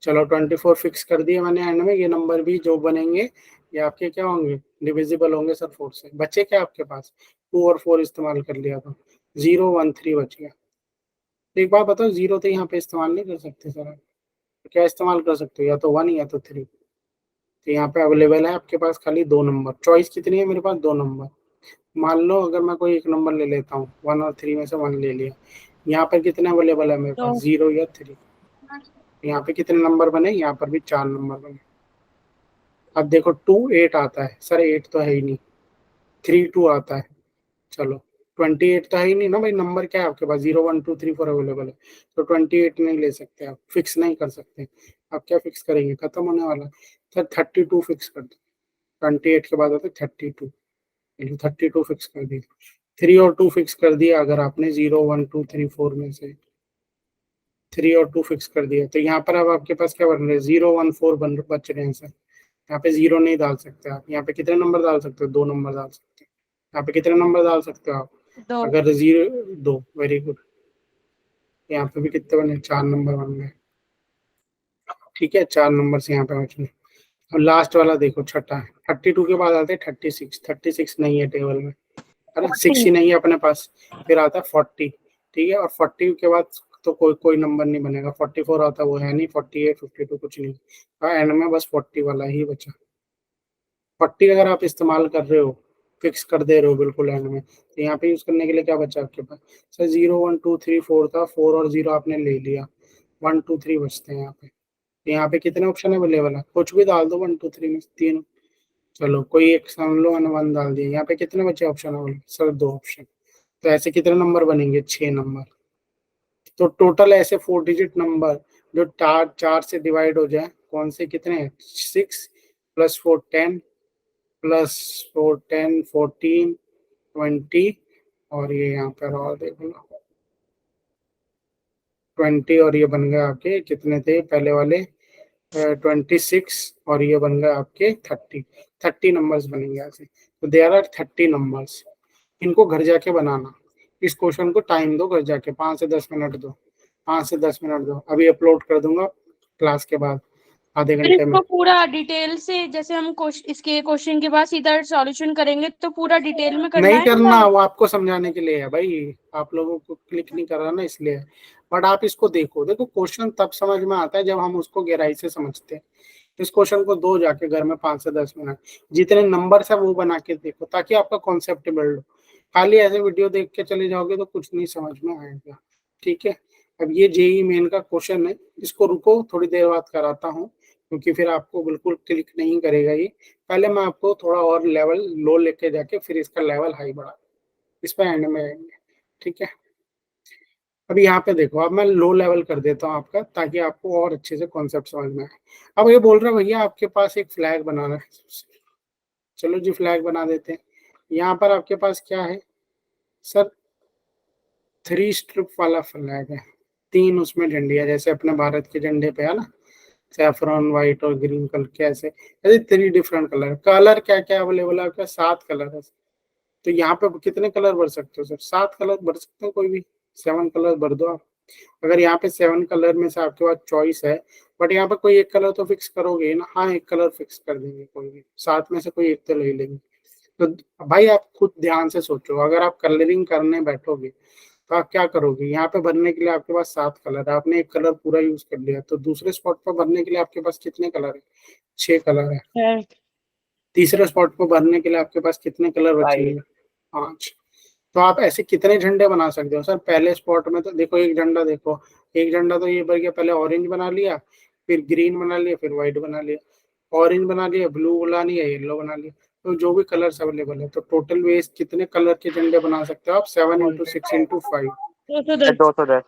चलो 24 फिक्स कर दिया मैंने एंड में। ये नंबर भी जो बनेंगे ये आपके क्या होंगे? डिविजिबल होंगे सर 4 से। बचे क्या आपके पास? 2 और 4 इस्तेमाल कर लिया, तो 0 1 3 बच गया। तो एक बात बताओ, 0 तो यहाँ पे इस्तेमाल नहीं कर सकते सर आप? तो क्या इस्तेमाल कर सकते हो? या तो 1 या तो 3। तो यहाँ पे अवेलेबल है आपके पास खाली 2 नंबर। चॉइस कितनी है मेरे पास? 2 नंबर। मान लो अगर मैं कोई एक नंबर ले लेता हूँ, 1 और 3 में से 1 ले लिया, यहाँ पर कितने अवेलेबल है मेरे पास? दो 0 या 3। यहाँ पे कितने नंबर बने? यहाँ पर भी 4 नंबर बने। अब देखो 2 8 आता है सर, 8 तो है ही नहीं। 3 2 आता है, चलो 28 तो है ही नहीं ना भाई। नंबर क्या है आपके पास? 0 1 2 3 4 अवेलेबल है, तो 28 नहीं ले सकते आप, फिक्स नहीं कर सकते। आप क्या फिक्स करेंगे? खत्म होने वाला है सर। 32 फिक्स कर दो, 28 के बाद होता है 32। 32 फिक्स कर दिया। 3 और 2 फिक्स कर दिया अगर आपने 0 1 2 3 4 में से। 3 और 2 फिक्स कर दिया, तो यहाँ पर अब आपके पास क्या बन रहे हैं? 0 1 4 बच रहे हैं सर। यहाँ पे 0 नहीं डाल सकते आप। यहाँ पे कितने नंबर डाल सकते हो? 2 नंबर डाल सकते हो। यहाँ पे कितने नंबर डाल सकते हो आप? दो अगर 0 2, वेरी गुड। यहाँ पे भी कितने बने? 4 नंबर बन गए। ठीक है, 4 नंबर से यहाँ पे बचने। अब लास्ट वाला देखो, छठा है। 32 के बाद आते हैं 36। 36 नहीं है टेबल में, है ना? 6 ही नहीं है अपने पास। फिर आता है 40। ठीक है, और 40 के बाद तो कोई कोई नंबर नहीं बनेगा। 44 आता है, वो है नहीं। 48 52 कुछ नहीं। एंड में बस 40 वाला ही बचा। 40 अगर आप इस्तेमाल कर रहे हो, फिक्स कर दे रहे हो बिल्कुल एंड में, तो यहाँ पे यूज करने के लिए क्या बचा आपके पास सर? 0 1 2 3 4 था, 4 और 0 आपने ले लिया, 1 2 3 बचते हैं यहाँ पे। तो यहाँ पे कितने ऑप्शन अवेलेबल है? कुछ भी डाल दो 1 2 3 में से, तीन। चलो कोई एक समझ लो, 1 डाल दिया। यहाँ पे कितने बचे ऑप्शन अवेलेबल सर? 2 ऑप्शन। तो ऐसे कितने नंबर बनेंगे? 6 नंबर। तो टोटल ऐसे 4 डिजिट नंबर जो चार से डिवाइड हो जाए, कौन से कितने, 6 + 4 10 + 4 10 14 20, और ये यहाँ पर और देख लो 20, और ये बन गए आपके कितने थे पहले वाले 26, और ये बन गए आपके 30 नंबर्स बनेंगे ऐसे। तो देयर आर 30 नंबर्स। इनको घर जाके बनाना, इस क्वेश्चन को टाइम दो, घर जाके 5 से 10 मिनट दो, 5 से 10 मिनट दो, अभी अपलोड कर दूंगा क्लास के बाद आधे फिर घंटे में। इसको पूरा डिटेल से, जैसे हम इसके क्वेश्चन के बाद सीधा सॉल्यूशन करेंगे, तो पूरा डिटेल में करना नहीं है करना, या? वो आपको समझाने के लिए है भाई, आप लोगों को क्लिक नहीं कर रहा ना इसलिए। बट आप इसको देखो, देखो क्वेश्चन तब समझ में आता है जब हम उसको गहराई से समझते हैं। इस क्वेश्चन को दो जाके घर में 5 से 10 मिनट, जितने नंबर है वो बना के देखो, ताकि आपका कॉन्सेप्ट बिल्ड हो। खाली ऐसे वीडियो देख के चले जाओगे तो कुछ नहीं समझ में आएगा। ठीक है, अब ये जेई मेन का क्वेश्चन है, इसको रुको थोड़ी देर बाद कराता हूँ, क्योंकि फिर आपको बिल्कुल क्लिक नहीं करेगा ये। पहले मैं आपको थोड़ा और लेवल लो लेके जाके फिर इसका लेवल हाई बढ़ा, इस पर एंड में आएंगे। ठीक है, अभी यहाँ पे देखो, अब मैं लो लेवल कर देता हूँ आपका, ताकि आपको और अच्छे से कॉन्सेप्ट समझ में आए। अब ये बोल रहा है भैया आपके पास एक फ्लैग बनाना है, चलो जी फ्लैग बना देते हैं। यहाँ पर आपके पास क्या है सर, 3 स्ट्रिप वाला फ्लैग है, 3 उसमें झंडियां, जैसे अपने भारत के झंडे पे है ना, सैफरन, व्हाइट और ग्रीन कलर के, ऐसे ऐसे 3 डिफरेंट कलर। कलर क्या क्या अवेलेबल है आपके, 7 कलर है। तो यहाँ पे कितने कलर भर सकते हो सर, 7 कलर भर सकते हो, कोई भी 7 कलर भर दो आप। अगर यहाँ पे 7 कलर में से आपके पास चॉइस है, बट यहाँ पे कोई एक कलर तो फिक्स करोगे ही ना, हाँ एक कलर फिक्स कर देंगे, कोई भी 7 में से कोई एक तो ले लेंगे। तो भाई आप खुद ध्यान से सोचो, अगर आप कलरिंग करने बैठोगे तो आप क्या करोगे, यहाँ पे भरने के लिए आपके पास 7 कलर है, आपने एक कलर पूरा यूज कर लिया, तो दूसरे स्पॉट पर भरने के लिए आपके पास कितने कलर है, 6 कलर है। तीसरे स्पॉट पर भरने के लिए आपके पास कितने कलर बचेंगे, 5। तो आप ऐसे कितने झंडे बना सकते हो सर, पहले स्पॉट में तो देखो एक झंडा, देखो एक झंडा तो ये भर गया, पहले ऑरेंज बना लिया, फिर ग्रीन बना लिया, फिर व्हाइट बना लिया, ऑरेंज बना लिया, ब्लू बना लिया, येलो बना लिया। तो जो भी कलर्स अवेलेबल है, तो टोटल वेस्ट कितने कलर के झंडे बना सकते हो आप, 7 × 6 × 5, 210। 210।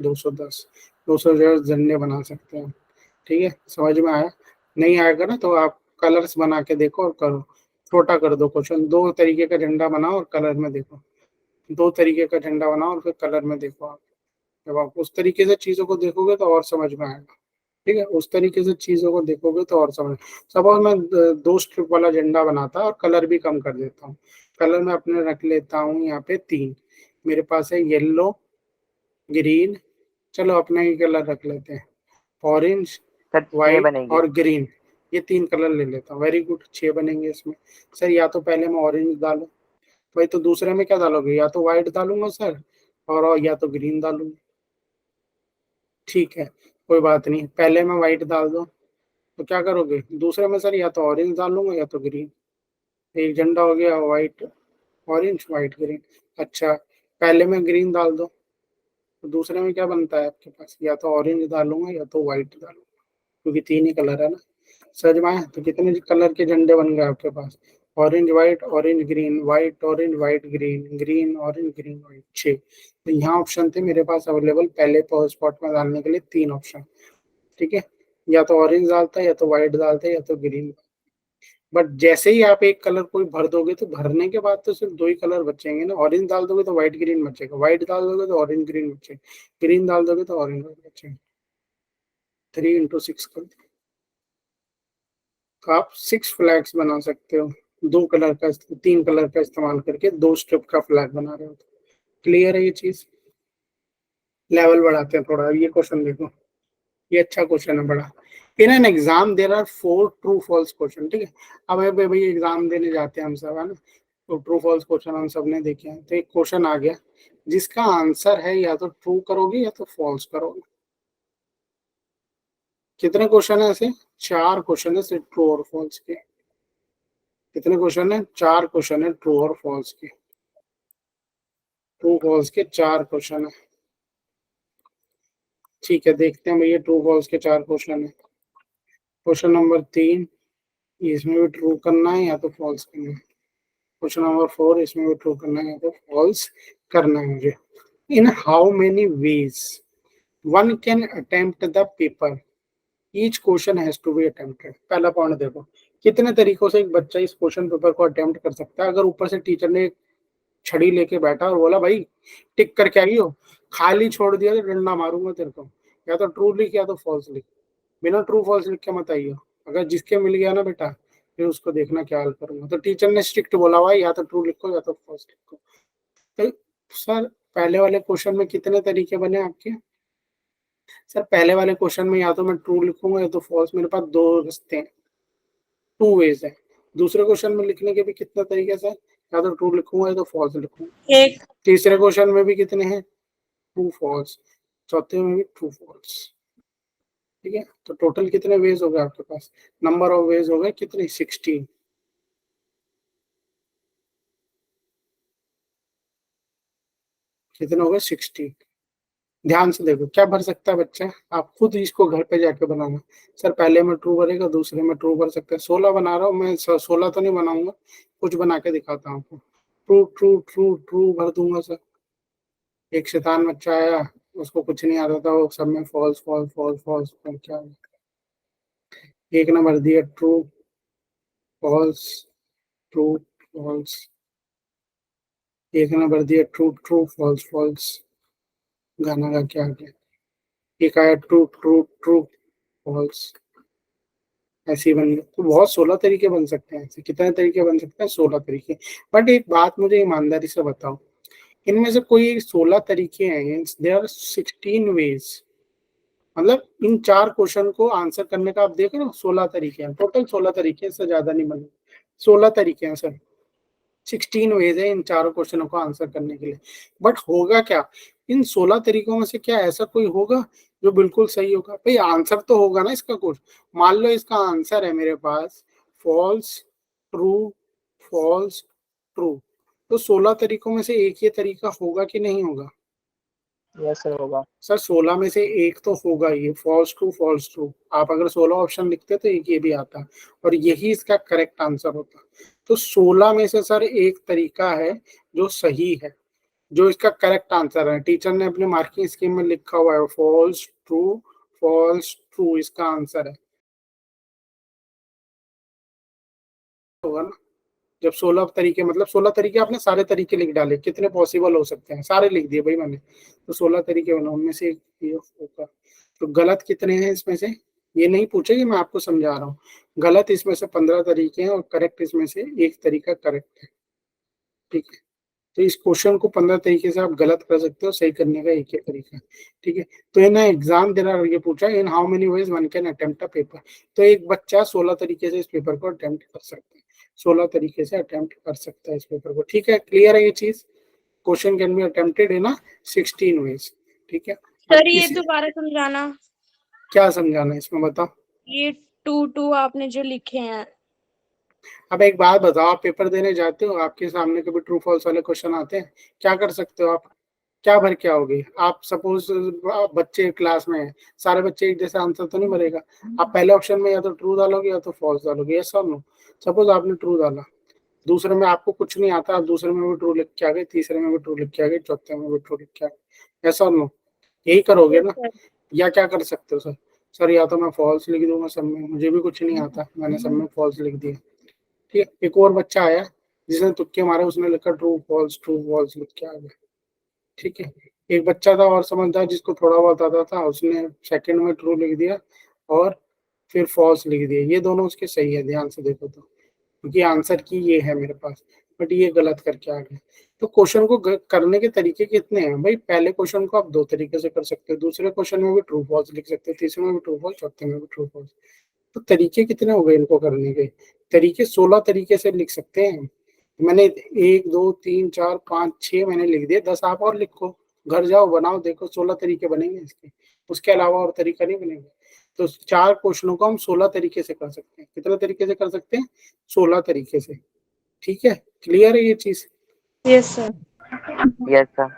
210, 210 झंडे बना सकते हैं। ठीक है, समझ में आया, नहीं आएगा ना तो आप कलर्स बना के देखो और करो, छोटा कर दो क्वेश्चन, 2 तरीके का झंडा बनाओ और कलर में देखो, 2 तरीके का झंडा बनाओ और फिर कलर में देखो आप। जब आप उस तरीके से चीजों को देखोगे तो और समझ में आएगा। ठीक है, उस तरीके से चीजों को देखोगे तो और समझ। सपोज मैं 2 स्ट्रिप वाला झंडा बनाता और कलर भी कम कर देता हूँ, कलर में अपने रख लेता हूँ यहाँ पे 3, मेरे पास है येलो, ग्रीन, चलो अपने ही कलर रख लेते हैं, ऑरेंज, सर 6 व्हाइट बनेगी। और ग्रीन, ये 3 कलर ले लेता हूँ। वेरी गुड, 6 बनेंगे इसमें। सर या तो पहले मैं ऑरेंज डालूं, भाई तो दूसरे में क्या डालोगे, या तो व्हाइट डालूंगा सर, और या तो ग्रीन डालूंगा। ठीक है, कोई बात नहीं, पहले मैं व्हाइट डाल दूं तो क्या करोगे, दूसरे में सर या तो ऑरेंज डालूंगा या तो ग्रीन। एक झंडा हो गया व्हाइट ऑरेंज, व्हाइट ग्रीन। अच्छा, पहले में ग्रीन डाल दो तो दूसरे में क्या बनता है आपके पास, या तो ऑरेंज डालूंगा या तो व्हाइट डालूंगा, क्योंकि 3 ही कलर है ना। समझ में आया, तो कितने कलर के झंडे बन गए आपके पास, orange white orange green, white orange white green, green orange green white, 6। तो यहाँ ऑप्शन थे मेरे पास अवेलेबल, पहले स्पॉट में डालने के लिए 3 ऑप्शन। ठीक है, या तो ऑरेंज डालता है, या तो व्हाइट डालता है, या तो ग्रीन। बट जैसे ही आप एक कलर कोई भर दोगे तो भरने के बाद तो सिर्फ 2 ही कलर बचेंगे ना, ऑरेंज डाल दोगे तो व्हाइट ग्रीन बचेगा, व्हाइट डाल दोगे तो ऑरेंज ग्रीन बचेगा, ग्रीन डाल दोगे तो ऑरेंज बचेगा। 3 × 6 कर दो, तो आप 6 फ्लैग्स बना सकते हो, 2 कलर का 3 कलर का इस्तेमाल करके 2 स्ट्रिप का फ्लैग बना रहे हो। तो क्लियर है ये चीज। लेवल बढ़ाते हैं थोड़ा, ये क्वेश्चन देखो, ये अच्छा क्वेश्चन है बड़ा। In an exam there are 4 true false question. ठीक है, अब भाई एग्जाम देने जाते हैं हम सब, है ना, तो ट्रू फॉल्स क्वेश्चन हम सब ने देखे हैं। तो एक क्वेश्चन आ गया जिसका आंसर है या तो ट्रू करोगे या तो फॉल्स करोगे। कितने क्वेश्चन है ऐसे, 4 क्वेश्चन है सिर्फ ट्रू और फॉल्स के। कितने क्वेश्चन है, 4 क्वेश्चन है ट्रू और फॉल्स के, ट्रू फॉल्स के 4 क्वेश्चन है। ठीक है, देखते हैं भैया ट्रू फॉल्स के 4 क्वेश्चन है। क्वेश्चन नंबर 3, इसमें भी ट्रू करना है या तो फॉल्स करना है। क्वेश्चन नंबर 4, इसमें भी ट्रू करना है या तो फॉल्स करना है मुझे। In how many ways one can attempt the paper, each question has to be attempted. पहला पॉइंट देखो, कितने तरीकों से एक बच्चा इस क्वेश्चन पेपर को अटेम्प्ट कर सकता है। अगर ऊपर से टीचर ने छड़ी लेके बैठा और बोला भाई टिक करके आई हो, खाली छोड़ दिया तो डंडा मारूंगा तेरे को, या तो ट्रू लिख या तो फॉल्स लिख, बिना ट्रू फॉल्स लिख के मत आइयो। अगर जिसके मिल गया ना बेटा, फिर उसको देखना क्या हाल करूंगा। तो टीचर ने स्ट्रिक्ट बोला हुआ है या तो ट्रू लिखो या तो फॉल्स लिखो। तो सर पहले वाले क्वेश्चन में कितने तरीके बने आपके? सर पहले वाले क्वेश्चन में या तो मैं ट्रू लिखूंगा या तो फॉल्स, मेरे पास दो रास्ते हैं, टू वेज है। दूसरे क्वेश्चन में लिखने के भी कितने तरीके से, या तो ट्रू लिखूंगा या तो फॉल्स लिखूंगा। एक। तीसरे क्वेश्चन में भी कितने हैं, ट्रू फॉल्स। चौथे में भी ट्रू फॉल्स। ठीक है, तो टोटल कितने वेज हो गए आपके पास? नंबर ऑफ वेज हो गए कितने? 16। कितने हो गए? 16। ध्यान से देखो क्या भर सकता है बच्चा, आप खुद इसको घर पे जाके बनाना। सर पहले में ट्रू भरेगा, दूसरे में ट्रू भर सकते हैं। 16 बना रहा हूँ मैं, 16 तो नहीं बनाऊंगा, कुछ बना के दिखाता हूँ आपको। ट्रू ट्रू ट्रू ट्रू भर दूंगा सर। एक शैतान बच्चा आया, उसको कुछ नहीं आता था, वो सब में फॉल्स फॉल्स फॉल्स फॉल्स, क्या एक ने भर दिया ट्रू फॉल्स ट्रू फॉल्स, एक ने भर दिया ट्रू ट्रू फॉल्स फॉल्स, गाना गा के आ गया। एक आया ट्रू ट्रू ट्रू फॉल्स, ऐसे ही बन गया। तो बहुत 16 तरीके बन सकते हैं। ऐसे कितने तरीके बन सकते हैं? 16 तरीके। बट एक बात मुझे ईमानदारी से बताओ, इनमें से कोई 16 तरीके हैं, देयर आर 16 वेज, मतलब इन चार क्वेश्चन को आंसर करने का आप देख रहे हो 16 तरीके हैं, टोटल 16 तरीके से ज्यादा नहीं बने, 16 तरीके हैं सर। 16 वेज है इन चारों क्वेश्चनों को आंसर करने के लिए। बट होगा क्या, इन 16 तरीकों में से क्या ऐसा कोई होगा जो बिल्कुल सही होगा? भाई आंसर तो होगा ना इसका कुछ। मान लो इसका आंसर है मेरे पास फॉल्स ट्रू फॉल्स ट्रू, तो 16 तरीकों में से एक ही तरीका होगा कि नहीं होगा? यस सर होगा। सर 16 में से एक तो होगा ये, फॉल्स ट्रू। आप अगर 16 ऑप्शन लिखते तो एक ये भी आता और यही इसका करेक्ट आंसर होता। तो 16 में से सर एक तरीका है जो सही है, जो इसका करेक्ट आंसर है। टीचर ने अपने मार्किंग स्कीम में लिखा हुआ है फॉल्स ट्रू इसका आंसर है, होगा ना? जब 16 तरीके, मतलब 16 तरीके आपने सारे तरीके लिख डाले, कितने पॉसिबल हो सकते हैं सारे लिख दिए भाई मैंने। तो 16 तरीके होना, उनमें से एक ये होगा। तो गलत कितने हैं इसमें से, ये नहीं पूछेगी, मैं आपको समझा रहा हूँ। गलत इसमें से 15 तरीके हैं और करेक्ट इसमें से एक तरीका करेक्ट है। ठीक है, तो इस क्वेश्चन को 15 तरीके से आप गलत कर सकते हो, सही करने का एक ही तरीका है। ठीक है, तो इन एग्जाम दे रहा, ये पूछा इन how many ways one can attempt a paper, तो एक बच्चा 16 तरीके से इस पेपर को अटेम्प्ट कर सकता है, 16 तरीके से अटेम्प्ट कर सकता है इस पेपर को। ठीक है, क्लियर है ये चीज? Question can be attempted in 16 ways. ठीक है, अब सर ये इसी दोबारा समझाना, क्या समझाना है इसमें बताओ। ये टू टू आपने जो लिखे हैं। अब एक बात बताओ, आप पेपर देने जाते हो, आपके सामने कभी ट्रू फॉल्स वाले क्वेश्चन आते हैं, क्या कर सकते हो आप? क्या भर के आओगे आप? सपोज बच्चे क्लास में है, सारे बच्चे एक जैसा आंसर तो नहीं भरेगा। आप पहले ऑप्शन में या तो ट्रू डालोगे या तो फॉल्स डालोगे, यस और नो। सपोज आपने ट्रू डाला, दूसरे में आपको कुछ नहीं आता, आप दूसरे में भी ट्रू लिख के आ गए, तीसरे में भी ट्रू लिख के आ गए, चौथे में भी ट्रू लिख के आ गए, यस और नो, यही करोगे यस ना? सर। या क्या कर सकते हो सर? सर या तो मैं फॉल्स लिख दूंगा सब में, मुझे भी कुछ नहीं आता, मैंने सब में फॉल्स लिख दिया। ठीक है, एक और बच्चा आया जिसने तुक्के मारे, उसने लिखा ट्रू फॉल्स लिख के आ गया। ठीक है, एक बच्चा था और समझदार जिसको थोड़ा बहुत आता था, उसने सेकंड में ट्रू लिख दिया और फिर फॉल्स लिख दिया। ये दोनों उसके सही है, ध्यान से देखो तो, क्योंकि आंसर की ये है मेरे पास, बट ये गलत करके आ गया। तो क्वेश्चन को करने के तरीके कितने हैं भाई? पहले क्वेश्चन को आप दो तरीके से कर सकते हो, दूसरे क्वेश्चन में भी ट्रू फॉल्स लिख सकते हो, तीसरे में भी ट्रू फॉल्स, चौथे में भी ट्रू फॉल्स। तो तरीके कितने हो गए इनको करने के? तरीके 16 तरीके से लिख सकते हैं। मैंने 1 2 3 4 5 6 मैंने लिख दिए, 10 आप और लिखो, घर जाओ बनाओ, देखो 16 तरीके बनेंगे इसके, उसके अलावा और तरीका नहीं बनेगा। तो चार क्वेश्चनों को हम 16 तरीके से कर सकते हैं। कितने तरीके से कर सकते हैं? 16 तरीके से। ठीक है, क्लियर है ये चीज? Yes sir. Yes sir.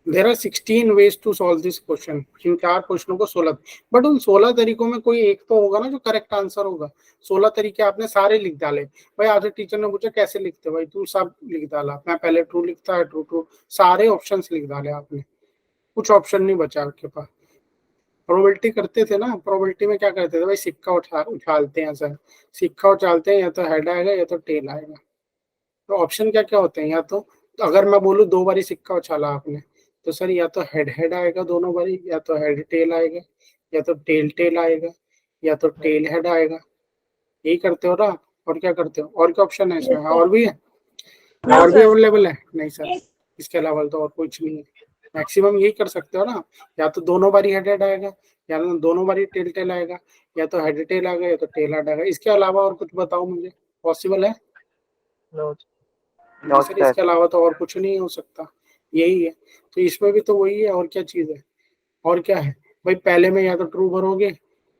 There are 16 ways to solve this question. इन चार क्वेश्चनों को 16, बट उन 16 तरीकों में कोई एक तो होगा ना जो करेक्ट आंसर होगा। 16 तरीके आपने सारे लिख डाले, भाई आपसे टीचर ने पूछा कैसे लिखते, भाई तू सब लिख डाला, मैं पहले ट्रू लिखता है, ट्रू ट्रू सारे ऑप्शंस लिख डाले आपने। कुछ ऑप्शन नहीं बचा आपके पास। प्रोबेबिलिटी करते थे ना, प्रोबेबिलिटी में क्या करते थे भाई, सिक्का उछालते हैं सर, सिक्का उछालते हैं, या तो हेड आएगा या तो टेल आएगा। तो ऑप्शन क्या क्या होते हैं, या तो अगर मैं बोलूँ 2 बारी सिक्का उछाला आपने, तो सर या तो हेड हेड आएगा दोनों बारी, या तो हेड टेल आएगा, या तो टेल टेल आएगा, या तो टेल हेड आएगा। यही करते हो ना आप? और क्या करते हो, और क्या ऑप्शन है इसमें? और भी है, No, और भी sir. अवेलेबल है? नहीं सर, इसके अलावा तो और कुछ नहीं है। मैक्सिमम यही कर सकते हो ना, या तो दोनों बारी हेड हेड आएगा, या तो दोनों बारी टेल टेल आएगा, या तो हेड टेल आएगा, या तो टेल हेड आएगा। इसके अलावा और कुछ बताओ मुझे, पॉसिबल है? नो जी नो सर, सर। इसके अलावा तो और कुछ नहीं हो सकता, यही है। तो इसमें भी तो वही है, और क्या चीज है, और क्या है भाई? पहले में या तो ट्रू भरोगे,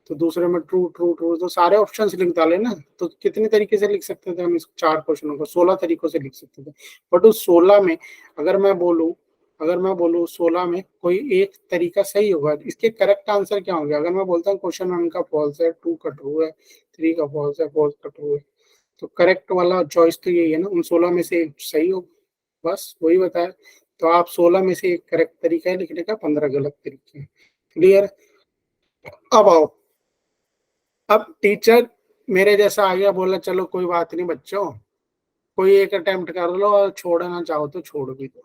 तो दूसरे में ट्रू ट्रू ट्रू, तो सारे ऑप्शंस लिख डाले ना। तो कितने तरीके से लिख सकते थे हम इस 4 क्वेश्चनों को? 16 तरीकों से लिख सकते थे। बट उस 16 में अगर मैं बोलूं 16 में कोई एक तरीका सही होगा, इसके करेक्ट आंसर क्या होंगे? अगर मैं बोलता हूँ क्वेश्चन 1 का फॉल्स है, 2 का ट्रू है, 3 का फॉल्स है, 4 का ट्रू है, तो करेक्ट वाला चॉइस तो यही है ना, उन 16 में से एक सही हो, बस वही बताया। तो आप 16 में से एक करेक्ट तरीका है लिखने का, 15 गलत तरीके हैं। क्लियर? अब आओ, अब टीचर मेरे जैसा आ गया, बोला चलो कोई बात नहीं बच्चों, कोई एक अटेम्प्ट कर लो और छोड़ना चाहो तो छोड़ भी दो,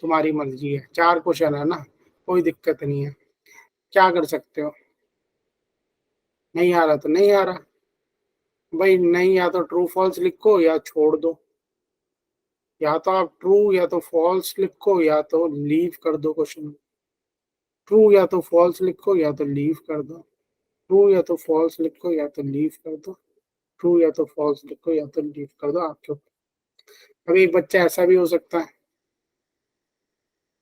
तुम्हारी मर्जी है, 4 क्वेश्चन है ना, कोई दिक्कत नहीं है, क्या कर सकते हो? नहीं आ रहा तो नहीं आ रहा भाई, नहीं, या तो ट्रू फॉल्स लिखो या छोड़ दो, या तो आप ट्रू या तो फॉल्स लिखो, या तो लीव कर दो क्वेश्चन। ट्रू या तो फॉल्स लिखो या तो लीव कर दो, ट्रू या तो फॉल्स लिखो या तो लीव कर दो, ट्रू या तो फॉल्स लिखो या तो लीव कर दो, आपके ऊपर। अभी एक बच्चा ऐसा भी हो सकता है,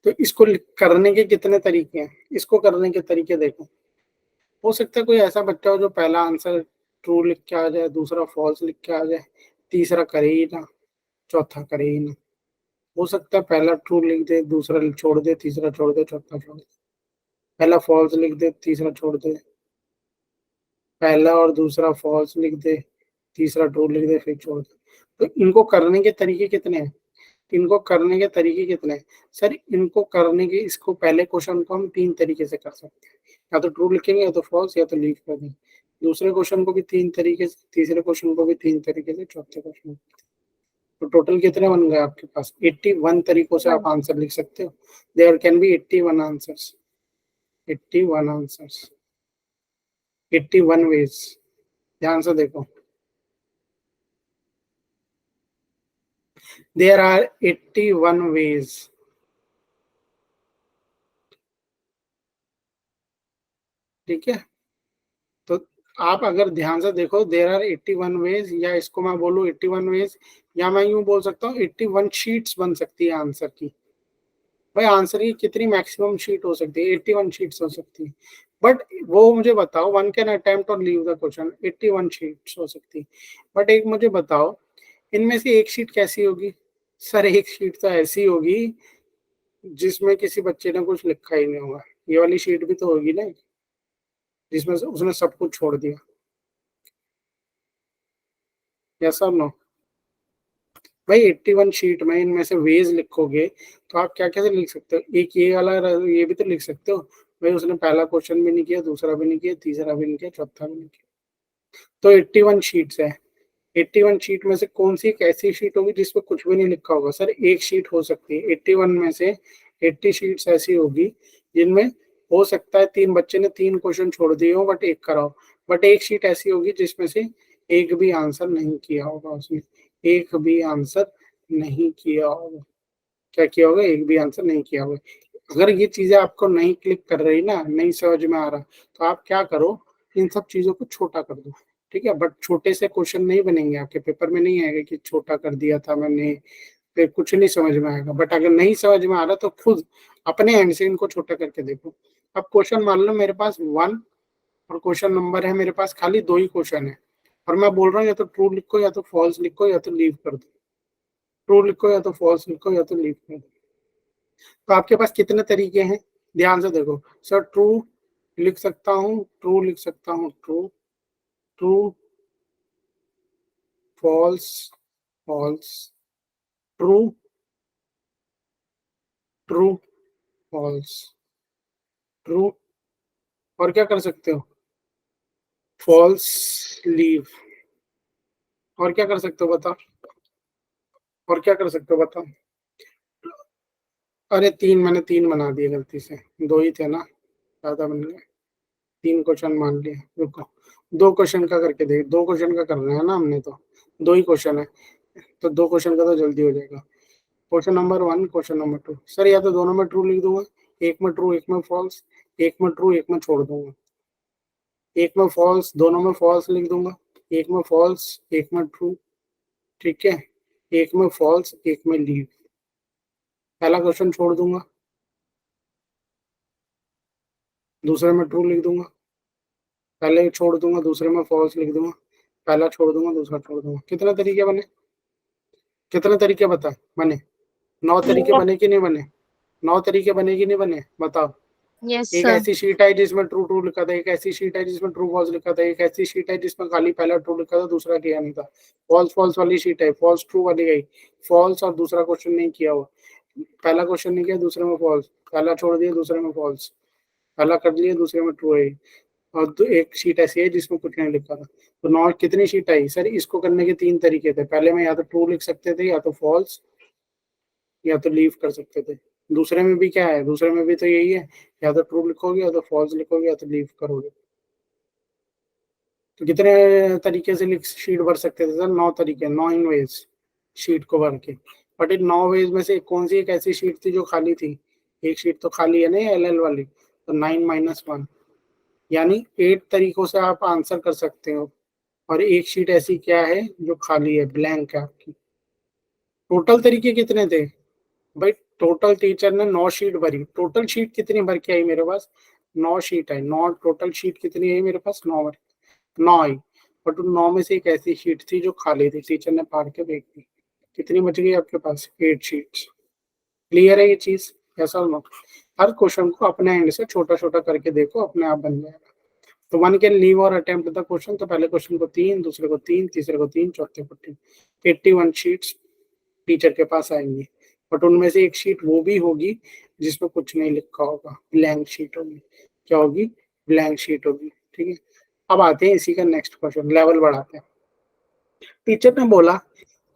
तो इसको करने के कितने तरीके हैं, इसको करने के तरीके देखो। हो सकता है कोई ऐसा बच्चा हो जो पहला आंसर ट्रू लिख के आ जाए, दूसरा फॉल्स लिख के आ जाए, तीसरा करे ही ना, चौथा करे ही ना। हो सकता है पहला ट्रू लिख दे, दूसरा छोड़ दे, तीसरा छोड़ दे, चौथा छोड़ दे। पहला फॉल्स लिख दे, तीसरा छोड़ दे, पहला और दूसरा फॉल्स लिख दे, तीसरा ट्रू लिख दे, फिर छोड़ दे। तो इनको करने के तरीके कितने हैं? इनको करने के तरीके कितने हैं सर? इनको करने के, इसको पहले क्वेश्चन को हम 3 तरीके से कर सकते हैं, या तो ट्रू लिखेंगे, या तो फॉल्स, या तो लीव कर देंगे। दूसरे क्वेश्चन को भी 3 तरीके से, तीसरे क्वेश्चन को भी 3 तरीके से, चौथे क्वेश्चन को। तो टोटल कितने बन गए आपके पास? 81 तरीकों से आप आंसर लिख सकते हो। There can be 81 answers, 81 answers, 81 ways. ध्यान से देखो, देयर आर 81 वेज। ठीक है, तो आप अगर ध्यान से देखो, देर आर 81 वेज, या इसको मैं बोलूँ 81 वेज, या मैं यूं बोल सकता हूँ 81 शीट्स बन सकती है आंसर की। भाई आंसर की कितनी मैक्सिमम शीट हो सकती है? 81 शीट्स हो सकती है। बट वो मुझे बताओ, वन कैन अटेम्प्ट और लीव द क्वेश्चन, 81 शीट्स हो सकती है। बट एक मुझे बताओ, इनमें से एक शीट कैसी होगी? सर एक शीट तो ऐसी होगी जिसमें किसी बच्चे ने कुछ लिखा ही नहीं होगा। ये वाली शीट भी तो होगी ना, जिसमें उसने सब कुछ छोड़ दिया। यस और नो? भाई 81 शीट में इनमें से वेज लिखोगे, तो आप क्या कैसे लिख सकते हो? एक ये वाला ये भी तो लिख सकते हो भाई, उसने पहला क्वेश्चन भी नहीं किया, दूसरा भी नहीं किया, तीसरा भी नहीं किया, चौथा भी नहीं किया। तो 81 शीट्स है। 81 शीट में से कौन सी एक ऐसी शीट होगी जिसपे कुछ भी नहीं लिखा होगा? सर एक शीट हो सकती है 81 में से, 80 शीट्स ऐसी होगी जिनमें हो सकता है 3 बच्चे ने 3 क्वेश्चन छोड़ दिए हो, बट एक कराओ। बट एक शीट ऐसी होगी जिसमें से एक भी आंसर नहीं किया होगा उसने, एक भी आंसर नहीं किया होगा। क्या किया होगा? एक भी आंसर नहीं किया होगा। अगर ये चीजें आपको नहीं क्लिक कर रही ना, नहीं समझ में आ रहा, तो आप क्या करो, इन सब चीजों को छोटा कर दो। ठीक है, बट छोटे से क्वेश्चन नहीं बनेंगे आपके पेपर में, नहीं आएगा कि छोटा कर दिया था मैंने, फिर कुछ नहीं समझ में आएगा। बट अगर नहीं समझ में आ रहा तो खुद अपने हैंड से इनको छोटा करके देखो। अब क्वेश्चन मान लो मेरे पास 1 और क्वेश्चन नंबर है मेरे पास खाली 2 ही क्वेश्चन है, और मैं बोल रहा हूँ या तो ट्रू लिखो, या तो फॉल्स लिखो, या तो लीव कर दो। ट्रू लिखो या तो फॉल्स लिखो, या तो लीव कर दो। तो आपके पास कितने तरीके हैं? ध्यान से देखो सर, ट्रू लिख सकता हूँ, ट्रू लिख सकता हूँ, true, true, false, false, true, true, false, true, और क्या कर सकते हो, फॉल्स, लीव, और क्या कर सकते हो बताओ, और क्या कर सकते हो बताओ। अरे तीन, मैंने तीन बना दिए गलती से, दो ही थे ना, ज्यादा बन गए, तीन क्वेश्चन मान लिए। रुको, दो क्वेश्चन का करके देख, दो क्वेश्चन का करना है ना हमने, तो दो ही क्वेश्चन है, तो दो क्वेश्चन का तो जल्दी हो जाएगा। Question number 1, question number 2। Sir या तो दोनों में ट्रू लिख दूंगा, एक में ट्रू एक में फॉल्स, एक में ट्रू एक में छोड़ दूंगा, एक में फॉल्स, दोनों में फॉल्स लिख दूंगा, एक में फॉल्स एक में ट्रू, ठीक है, एक में फॉल्स एक में लीव। पहला क्वेश्चन छोड़ दूंगा, दूसरे में ट्रू लिख दूंगा, पहले छोड़ दूंगा, दूसरे में फॉल्स लिख दूंगा, पहला छोड़ दूंगा, दूसरा छोड़ दूंगा। कितने तरीके बने, कितने तरीके बता बने, 9 तरीके बने कि नहीं बने, 9 तरीके बने कि नहीं बने, बताओ। यस एक सर। ऐसी शीट है जिसमें ट्रू ट्रू लिखा था, एक ऐसी शीट है जिसमें ट्रू फॉल्स लिखा था, एक ऐसी शीट है जिसमें खाली पहला ट्रू लिखा था दूसरा किया नहीं था। फॉल्स फॉल्स वाली शीट है, फॉल्स ट्रू वाली गई, फॉल्स और दूसरा क्वेश्चन नहीं किया हुआ, पहला क्वेश्चन नहीं किया दूसरे में फॉल्स, पहला छोड़ दिया दूसरे में फॉल्स, पहला कर लिया दूसरे में ट्रू है, और एक शीट ऐसी है जिसमें कुछ नहीं लिखा था। तो 9 कितनी शीट आई सर, इसको करने के 3 तरीके थे, पहले में या तो ट्रू लिख सकते थे, या तो फॉल्स, या तो लीव कर सकते थे। दूसरे में भी क्या है, दूसरे में भी तो यही है, या तो ट्रू लिखोगे या तो फॉल्स लिखोगे या तो लीव करोगे। तो कितने तरीके से लिख शीट भर सकते थे सर, 9 तरीके, 9 इन वेज शीट को भर के। बट इन 9 वेज में से कौन सी एक ऐसी शीट थी जो खाली थी, एक शीट तो खाली है ना LL वाली, तो 9 - 1, यानी 8 तरीकों से आप आंसर कर सकते हो, और एक शीट ऐसी क्या है जो खाली है, ब्लैंक है आपकी। टोटल तरीके कितने थे भाई, टोटल टीचर ने 9 शीट भरी, टोटल शीट कितनी भर के आई मेरे पास, 9 शीट है, 9 टोटल शीट कितनी आई मेरे पास, 9 भर, 9 आई, बट उन 9 में से एक ऐसी शीट थी जो खाली थी, टीचर ने फाड़ के देख दी, कितनी बच गई आपके पास, 8 शीट्स। क्लियर है ये चीज, ऐसा नो, हर क्वेश्चन को अपने एंड से छोटा छोटा करके देखो, अपने आप बन जाएगा। तो वन कैन लीव और अटेम्प्ट द क्वेश्चन, तो पहले क्वेश्चन को 3, दूसरे को 3, तीसरे को 3, चौथे को 3, 81 शीट्स टीचर के पास आएंगी, बट उनमें से एक शीट वो भी होगी जिसमें कुछ नहीं लिखा होगा, ब्लैंक शीट होगी। क्या होगी, ब्लैंक शीट होगी, ठीक है। अब आते हैं इसी का नेक्स्ट क्वेश्चन, लेवल बढ़ाते हैं। टीचर ने बोला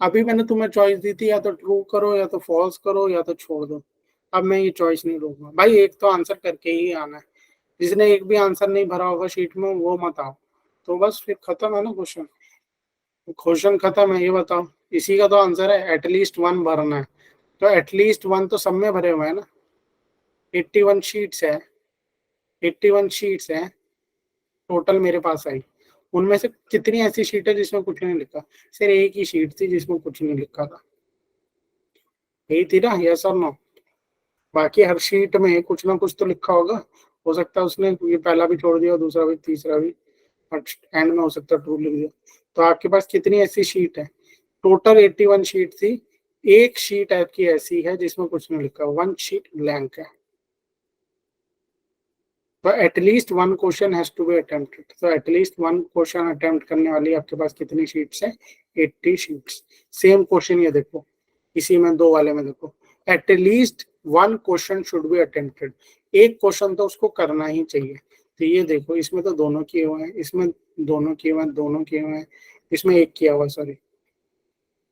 अभी मैंने तुम्हें चॉइस दी थी, या तो ट्रू करो या तो फॉल्स करो या तो छोड़ दो, अब मैं ये चॉइस नहीं दूंगा भाई, एक तो आंसर करके ही आना है, जिसने एक भी आंसर नहीं भरा होगा शीट में वो मत आओ, तो बस फिर खत्म है ना क्वेश्चन, क्वेश्चन खत्म है। ये बताओ, इसी का तो आंसर है एटलीस्ट 1 भरना है, तो एटलीस्ट 1 तो सब में भरे हुए हैं ना, 81 शीट्स है, 81 शीट्स है टोटल मेरे पास आई, उनमें से कितनी ऐसी शीट है जिसमें कुछ नहीं लिखा, सिर्फ एक ही शीट थी जिसमें कुछ नहीं लिखा था, यही थी ना, यस और नो। बाकी हर शीट में कुछ ना कुछ तो लिखा होगा, हो सकता है उसने ये पहला भी छोड़ दिया, दूसरा भी, तीसरा भी, और एंड में हो सकता है ट्रू लिख दिया। तो आपके पास कितनी ऐसी शीट है, टोटल 81 शीट थी, एक शीट आपकी ऐसी है जिसमें कुछ नहीं लिखा, 1 शीट ब्लैंक है, तो at least 1 question has to be attempted. तो एटलीस्ट 1 क्वेश्चन अटेम्प्ट करने वाली आपके पास कितनी शीट्स है, 80 शीट्स। सेम क्वेश्चन ये देखो, इसी में 2 वाले में देखो, at least 1 question should be attempted, एक क्वेश्चन तो उसको करना ही चाहिए। तो ये देखो, इसमें तो दोनों किए हुए हैं, इसमें दोनों किए हुए हैं, दोनों किए हुए हैं, इसमें एक किया हुआ है, सॉरी,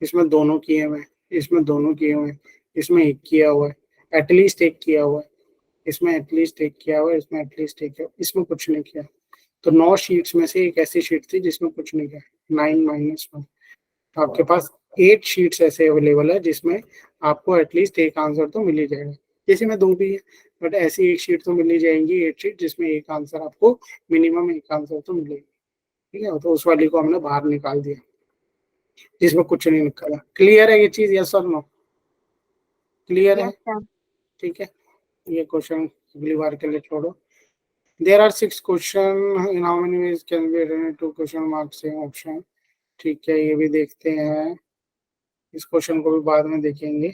इसमें दोनों किए हुए हैं, इसमें दोनों किए हुए हैं, इसमें एक किया हुआ है, एटलीस्ट एक किया हुआ है, इसमें एटलीस्ट एक किया हुआ है, इसमें एटलीस्ट एक किया, इसमें कुछ नहीं किया। तो 9 शीट्स में से एक ऐसी शीट थी जिसमें कुछ नहीं किया, 9 - 1। तो आपके पास 8 शीट्स ऐसे अवेलेबल है जिसमें आपको एटलीस्ट एक आंसर तो मिल ही जाएगा, जैसे में 2 भी है, बट ऐसी एक शीट तो मिल ही जाएंगी, 8 शीट जिसमें एक आंसर आपको, मिनिमम एक आंसर तो मिलेगी, ठीक है। तो उस वाली को हमने बाहर निकाल दिया जिसमें कुछ नहीं लिखा था। क्लियर है ये चीज, यस और नो, क्लियर है, यस सर। ठीक है। ये क्वेश्चन अगली बार के लिए छोड़ो। There are 6 question, in how many ways can be written 2 question mark same option, ठीक है, ये भी देखते हैं, इस क्वेश्चन को भी बाद में देखेंगे,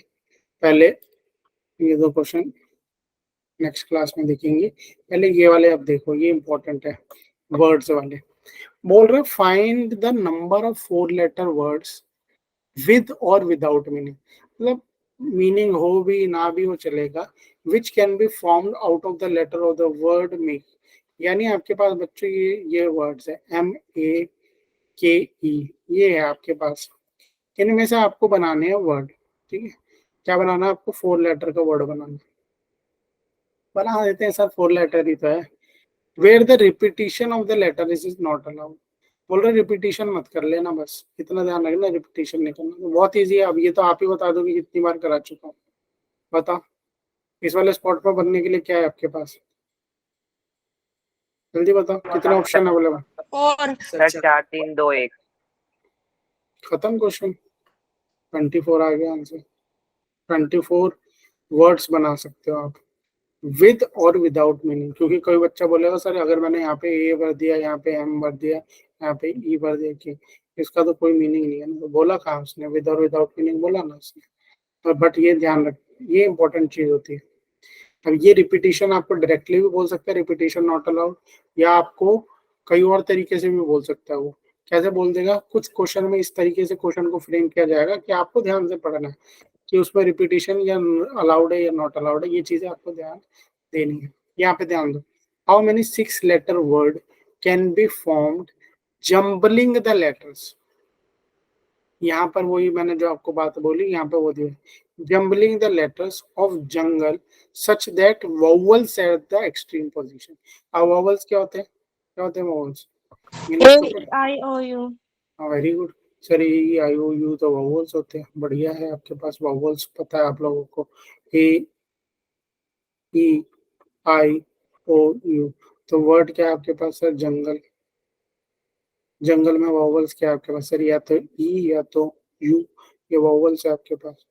पहले ये 2 क्वेश्चन नेक्स्ट क्लास में देखेंगे, पहले ये वाले अब देखो, ये इंपॉर्टेंट है, वर्ड्स वाले। बोल रहे find the number of 4 letter words with और विदाउट मीनिंग, मतलब मीनिंग हो भी ना भी हो चलेगा, which can be formed out of the letter of the word make. यानी आपके पास बच्चों ये वर्ड्स है MEKE, ये है आपके पास। इनमें से आपको बनाने हैं वर्ड, ठीक है। क्या बनाना है आपको? 4 लेटर का वर्ड बनाना। बना देते हैं सर, 4 लेटर ही तो है। Where the repetition of the letter is not allowed. बोल रहे रिपीटिशन मत कर लेना, बस इतना ध्यान रखना, रिपीटिशन नहीं करना। तो बहुत इजी है। अब ये तो आप ही बता दो कि कितनी बार करा चुका हूँ। बताओ इस वाले स्पॉट पर बनने के लिए क्या है आपके पास? जल्दी बताओ कितने ऑप्शन अवेलेबल। और सर 4 3 2 1। खत्म क्वेश्चन। 24 आ गया आंसर। 24 वर्ड्स बना सकते हो आप, विद और विदाउट मीनिंग। क्योंकि कोई बच्चा बोलेगा सर अगर मैंने यहाँ पे ए भर दिया, यहाँ पे एम भर दिया, यहाँ पे ई भर दिया, कि इसका तो कोई मीनिंग नहीं है ना। तो बोला कहाँ उसने? विद और विदाउट मीनिंग बोला ना उसने। तो बट ये ध्यान रख, ये इंपॉर्टेंट चीज होती है। अब ये रिपीटिशन आपको डायरेक्टली भी बोल सकता है रिपीटिशन नॉट अलाउड, या आपको कई और तरीके से भी बोल सकता है। वो कैसे बोल देगा? कुछ क्वेश्चन में इस तरीके से क्वेश्चन को फ्रेम किया जाएगा कि आपको ध्यान से पढ़ना है कि उसमें रिपीटिशन या अलाउड है या नॉट अलाउड है। ये चीजें आपको ध्यान देनी है। यहाँ पे ध्यान दो। How many 6 letter word can be formed jumbling the letters. यहाँ पर वही मैंने जो आपको बात बोली, यहाँ पे वो दिया jumbling the letters of jungle such that vowels at the extreme position. अब वोवल्स क्या होते हैं? क्या होते हैं वोवल्स? इंग्लिश तो AIOU। Very good sir. EIOU तो वोवल्स होते हैं। बढ़िया है, आपके पास वोवल्स पता है आप लोगों को। AEIOU। तो वर्ड क्या है आपके पास सर? जंगल। जंगल में वोवल्स क्या है आपके पास सर? या तो ई या तो यू। ये वोवल्स है आपके पास,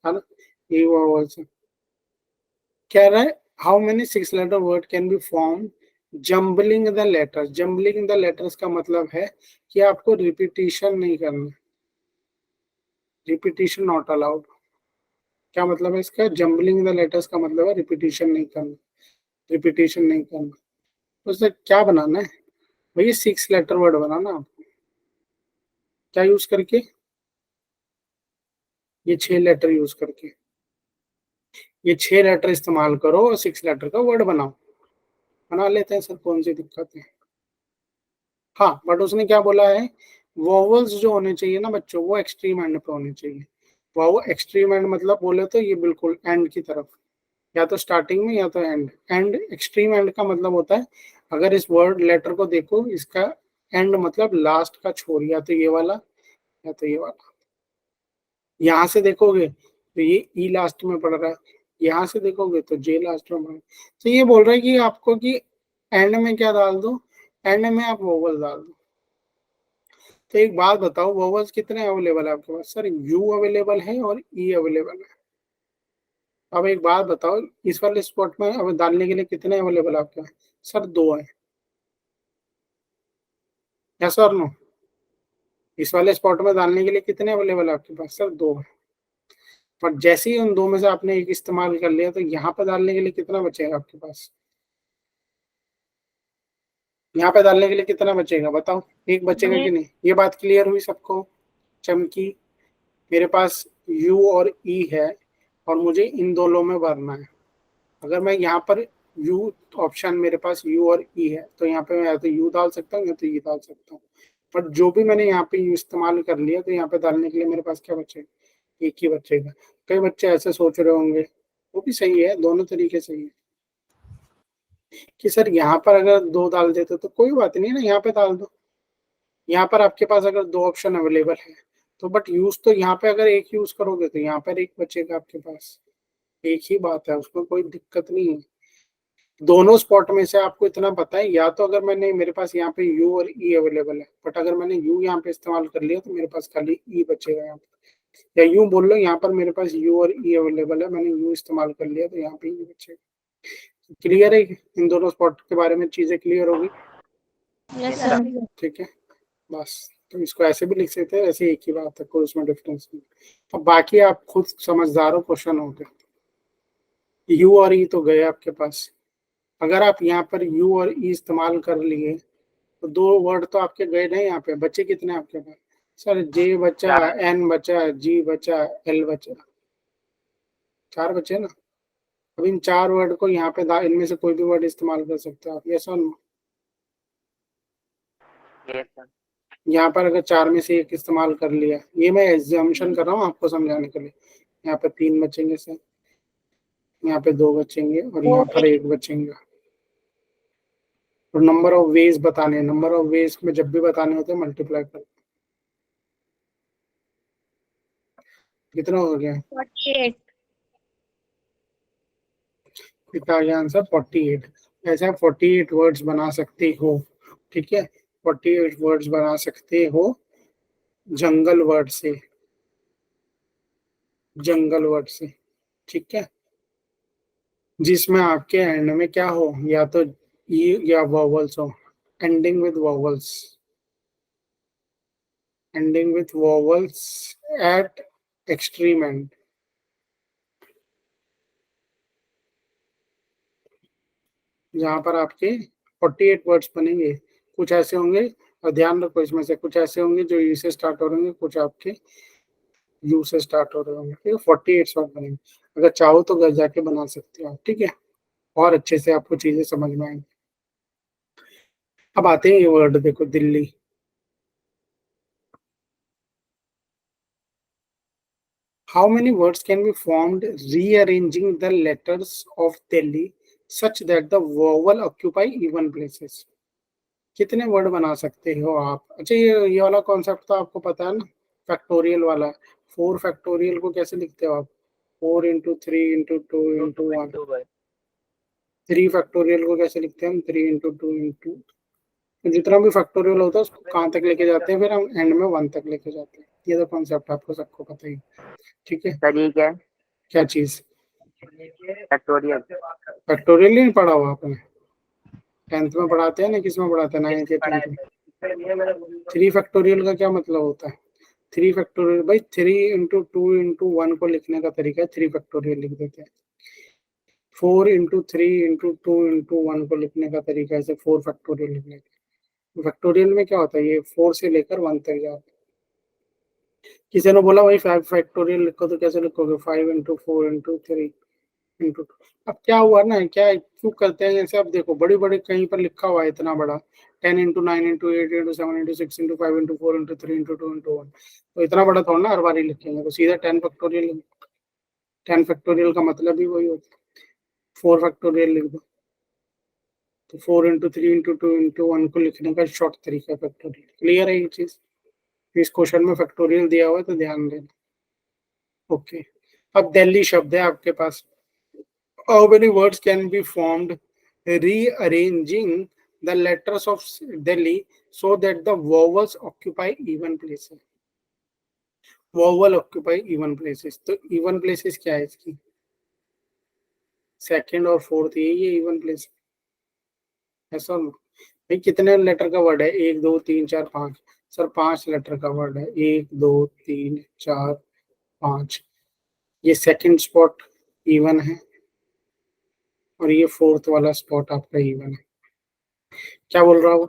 है ना? ये वोवल्स है। कह रहा है how many 6 letter word can be form jumbling the letters. Jumbling the letters का मतलब है कि आपको रिपीटिशन नहीं करना, रिपीटिशन नॉट अलाउड। क्या मतलब है इसका? जम्बलिंग द लेटर्स का मतलब है रिपीटिशन नहीं करना, रिपीटिशन नहीं करना। तो उससे क्या बनाना है भैया? 6 लेटर वर्ड बनाना आपको। क्या यूज करके? ये 6 लेटर यूज करके। ये 6 लेटर इस्तेमाल करो और 6 लेटर का वर्ड बनाओ। बना लेते हैं सर, कौन सी दिक्कत है। हाँ बट उसने क्या बोला है? वोवल्स जो होने चाहिए ना बच्चों, वो एक्सट्रीम एंड पे होने चाहिए। वो एक्सट्रीम एंड मतलब बोले तो ये बिल्कुल एंड की तरफ, या तो स्टार्टिंग में या तो एंड। एंड एक्सट्रीम एंड का मतलब होता है, अगर इस वर्ड लेटर को देखो, इसका एंड मतलब लास्ट का छोर, या तो ये वाला या तो ये वाला। यहाँ से देखोगे तो ये ई लास्ट में पड़ रहा है, यहाँ से देखोगे तो जे लास्ट में पड़ रहा है। तो ये बोल रहा है कि आपको कि एंड में क्या डाल दो? एंड में आप वोवल डाल दो। तो एक बात बताओ, वोवल्स कितने अवेलेबल है आपके पास? सर यू अवेलेबल है और ई अवेलेबल है। अब एक बात बताओ, इस वाले स्पॉट में अब डालने के लिए कितने अवेलेबल है आपके पास? सर 2 है। यस और नो? इस वाले स्पॉट में डालने के लिए कितने अवेलेबल है आपके पास? सर 2 है। पर जैसे ही उन 2 में से आपने एक इस्तेमाल कर लिया, तो यहाँ पे डालने के लिए कितना बचेगा आपके पास? यहाँ पे डालने के लिए कितना बचेगा बताओ? एक बचेगा कि नहीं? ये बात क्लियर हुई सबको? चमकी? मेरे पास यू और ई है और मुझे इन दोनों में भरना है। अगर मैं यहाँ पर यू ऑप्शन, मेरे पास यू और ई है, तो यहाँ पे मैं या तो यू डाल सकता हूँ या तो ई डाल सकता हूँ। पर जो भी मैंने यहाँ पे यू इस्तेमाल कर लिया, तो यहाँ पे डालने के लिए मेरे पास क्या बचेगा? एक ही बचेगा। कई बच्चे ऐसे सोच रहे होंगे, वो भी सही है, दोनों तरीके सही है कि सर यहाँ पर अगर 2 डाल देते तो कोई बात नहीं ना, यहाँ पे डाल दो। यहाँ पर आपके पास अगर 2 ऑप्शन अवेलेबल है तो, बट यूज तो यहाँ पे अगर एक यूज करोगे तो यहाँ पर एक बचेगा आपके पास। एक ही बात है, उसमें कोई दिक्कत नहीं है। दोनों स्पॉट में से आपको इतना पता है, या तो अगर मैंने, मेरे पास यहाँ पे यू और ई अवेलेबल है, बट अगर मैंने यू यहाँ पे इस्तेमाल कर लिया तो मेरे पास खाली ई बचेगा यहाँ पे। या यूं बोल लो, यहाँ पर मेरे पास यू और ई अवेलेबल है, मैंने यू इस्तेमाल कर लिया तो यहाँ पे ई बचेगा। क्लियर है? इन दोनों स्पॉट के बारे में चीजें क्लियर होगी? Yes sir. ठीक है बस। तो इसको ऐसे भी लिख सकते हैं, ऐसे एक ही बात है, कोई उसमें डिफरेंस नहीं। अब बाकी आप खुद समझदार हो, क्वेश्चन हो गए। यू और ई तो गए आपके पास। अगर आप यहाँ पर यू और ई इस्तेमाल कर लिए तो 2 वर्ड तो आपके गए नहीं। यहाँ पे बचे कितने आपके पास? सर जे बचा, एन बचा, जी बचा, एल बचा, 4 बचे ना। अब इन 4 वर्ड को यहाँ पे इनमें से कोई भी वर्ड इस्तेमाल कर सकते हो आप, यस और नो? Yes sir. यहाँ पर अगर 4 में से एक इस्तेमाल कर लिया, ये मैं एग्जाम्पशन कर रहा हूँ आपको समझाने के लिए। यहाँ पे 3 बचेंगे सर, यहाँ पे 2 बचेंगे और यहाँ पर 1 बचेंगे। और नंबर ऑफ वेज बताने, नंबर ऑफ वेज में जब भी बताने होते हैं मल्टीप्लाई कर। कितना हो गया? 48। कितना आ गया आंसर? 48। ऐसे आप 48 वर्ड्स बना सकते हो, ठीक है? 48 वर्ड्स बना सकते हो जंगल वर्ड से, जंगल वर्ड से, ठीक है? जिसमें आपके एंड में क्या हो, या तो ई या वॉवल्स हो, ending with vowels, ending with vowels eight extreme and. जहाँ पर आपके 48 वर्ड्स बनेंगे, कुछ ऐसे होंगे, और ध्यान रखो इसमें से कुछ ऐसे होंगे जो यू से स्टार्ट हो रहे होंगे, कुछ आपके यू से स्टार्ट हो रहे होंगे, ठीक है? 48 वर्ड बनेंगे। अगर चाहो तो घर जाके बना सकते हो आप, ठीक है? और अच्छे से आपको चीजें समझ में आएंगी। अब आते हैं ये वर्ड, देखो Delhi. How many words can be formed rearranging the letters of Delhi such that the vowel occupy even places? कितने वर्ड बना सकते हो आप? अच्छा, ये वाला कॉन्सेप्ट तो आपको पता है ना, फैक्टोरियल वाला। 4 फैक्टोरियल को कैसे लिखते हो आप? 4 इंटू 3 इंटू 2 इंटू 1। 3 फैक्टोरियल को कैसे लिखते हैं हम? 3 इंटू 2 इंटू, जितना भी फैक्टोरियल होता है उसको कहाँ तक लेके जाते हैं, फिर हम एंड में 1 तक लेके जाते हैं। ये तो कॉन्सेप्ट आपको सबको पता ही, ठीक है? सर ये क्या है? क्या चीज? फैक्टोरियल। फैक्टोरियल नहीं पढ़ा हुआ आपने? 10th में पढ़ाते हैं ना, किस में पढ़ाते हैं? 9th या 10th में। 3 फैक्टोरियल का क्या मतलब होता है? 3 फैक्टोरियल भाई, 3 इंटू 2 इंटू 1 को लिखने का तरीका है 3 फैक्टोरियल लिख देते हैं। 4 इंटू 3 इंटू 2 इंटू 1 को लिखने का तरीका है 4 फैक्टोरियल लिखने का। फैक्टोरियल में क्या होता है, ये 4 से लेकर 1 तक जाता है। किसी ने बोला भाई 5 फैक्टोरियल लिखो, तो कैसे लिखोगे? 5 इंटू 4 इंटू 3 इंटू 2। अब क्या हुआ ना, क्या क्यों करते हैं जैसे? अब देखो बड़ी बड़ी कहीं पर लिखा हुआ है इतना बड़ा, 10 into 9 into 8 into 7 into 6 into 5 into 4 into 3 into 2 into 1, तो इतना बड़ा थोड़ा ना हर बार ही लिखेंगे, तो सीधा 10 फैक्टोरियल। 10 फैक्टोरियल का मतलब ही वही होता है, 4 फैक्टोरियल लिख दो। तो 4 इंटू 3 इंटू 2 इंटू 1 को लिखने का शॉर्ट तरीका फैक्टोरियल। क्लियर है ये चीज? इस क्वेश्चन में फैक्टोरियल दिया हुआ है तो ध्यान देना। ओके, अब दिल्ली शब्द है आपके पास। How many words can be formed rearranging the letters of Delhi so that the vowels occupy even places? Vowel occupy even places, तो even places क्या है इसकी? सेकंड और फोर्थ, ये even place, ऐसा भाई कितने लेटर का वर्ड है? 1 2 3 4 5। सर 5 लेटर का वर्ड है, 1 2 3 4 5। ये सेकंड स्पॉट इवन है और ये फोर्थ वाला स्पॉट आपका इवन है। क्या बोल रहा हूँ?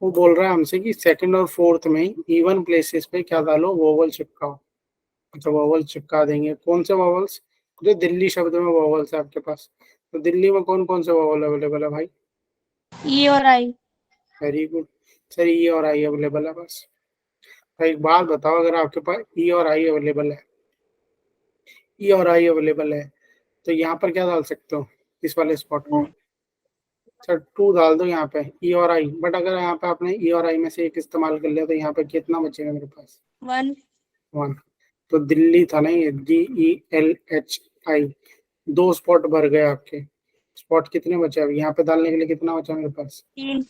वो बोल रहा है हमसे कि सेकंड और फोर्थ में इवन प्लेसेस पे क्या डालो? वोवल चिपकाओ। अच्छा, वोवल चिपका देंगे। कौन से वोवल्स? जो दिल्ली शब्द में वोवल्स है आपके पास, तो दिल्ली में कौन कौन से वोवल अवेलेबल है भाई? ई और आई। वेरी गुड सर, ई और आई अवेलेबल है बस। तो एक बात बताओ, अगर आपके पास ई और आई अवेलेबल है, ई और आई अवेलेबल है, तो यहाँ पर क्या डाल सकते हो इस वाले स्पॉट में? सर 2 डाल दो यहाँ पे, ई और आई। बट अगर यहाँ पे आपने ई और आई में से एक इस्तेमाल कर लिया, तो यहाँ पे कितना बचेगा मेरे पास? 1। 1। तो दिल्ली था ना ये, DELHI। 2 स्पॉट भर गए आपके। स्पॉट कितने बचे? अब यहाँ पे डालने के लिए कितना बचा मेरे पास? 3।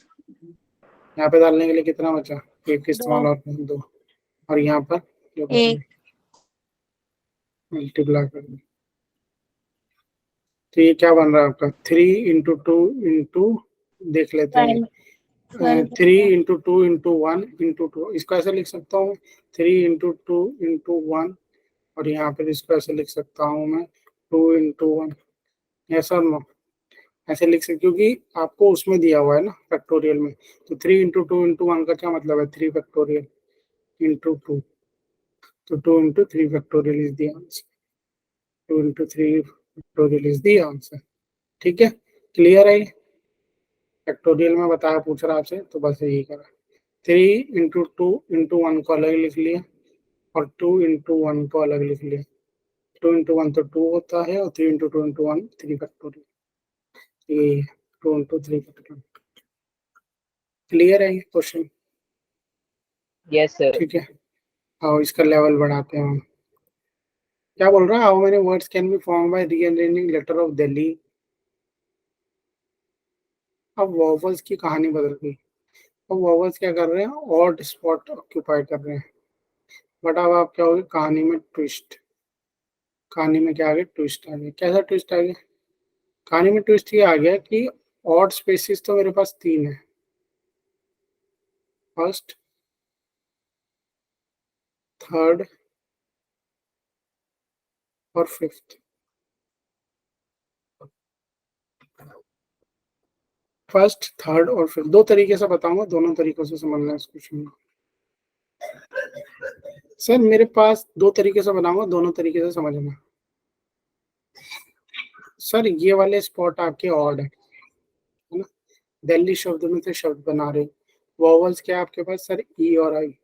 यहाँ पे डालने के लिए कितना बचा? एक इस्तेमाल 2। और 2। और यहाँ पर जो 1। मल्टीप्लाई कर दो, तो ये क्या बन रहा है आपका? 3 इंटू 2 इंटू, देख लेते हैं, 12। 3 इंटू 2 इंटू 1 इंटू 2। इसको ऐसे लिख सकता हूँ 3 इंटू 2 इंटू 1, और यहाँ पर इसको ऐसे लिख सकता हूँ मैं 2 इंटू 1। ऐसा नो, ऐसे लिख सकते, क्योंकि आपको उसमें दिया हुआ है ना फैक्टोरियल में। तो 3 इंटू 2 इंटू 1 का क्या मतलब है? 3 फैक्टोरियल इंटू 2। तो 2 into 3 factorial is the answer. 2 into 3 factorial is the answer. ठीक है, क्लियर है? फैक्टोरियल में बताया, पूछ रहा आपसे, तो बस यही करा। 3 × 2 × 1 को अलग लिख लिया और 2 × 1 को अलग लिख लिया। 2 × 1 तो 2 होता है और 3 × 2 × 1 3 फैक्टोरियल। ये 2 × 3 फैक्टोरियल। क्लियर है ये क्वेश्चन? Yes sir. ठीक है, और इसका लेवल बढ़ाते हैं हम। क्या बोल रहा है? How many words can be form by rearranging letter of Delhi? अब वॉवल्स की कहानी बदल गई। अब वॉवल्स क्या कर रहे हैं? ऑड स्पॉट ऑक्यूपाई कर रहे हैं। बट अब आप क्या होगी, कहानी में ट्विस्ट। कहानी में क्या आ गया? ट्विस्ट आ गया। कैसा ट्विस्ट आ गया? कहानी में ट्विस्ट ये आ गया कि ऑड स्पेसिस तो मेरे पास 3 है, फर्स्ट, थर्ड और फिफ्थ। फर्स्ट, थर्ड और फिफ्थ, दो तरीके से बताऊंगा, दोनों तरीकों से समझना है इस क्वेश्चन को। सर मेरे पास दो तरीके से बनाऊंगा, दोनों तरीके से समझना। सर ये वाले स्पॉट आपके ऑड है ना? दिल्ली शब्द में से शब्द बना रहे। वॉवल्स क्या है आपके पास? सर ई और आई।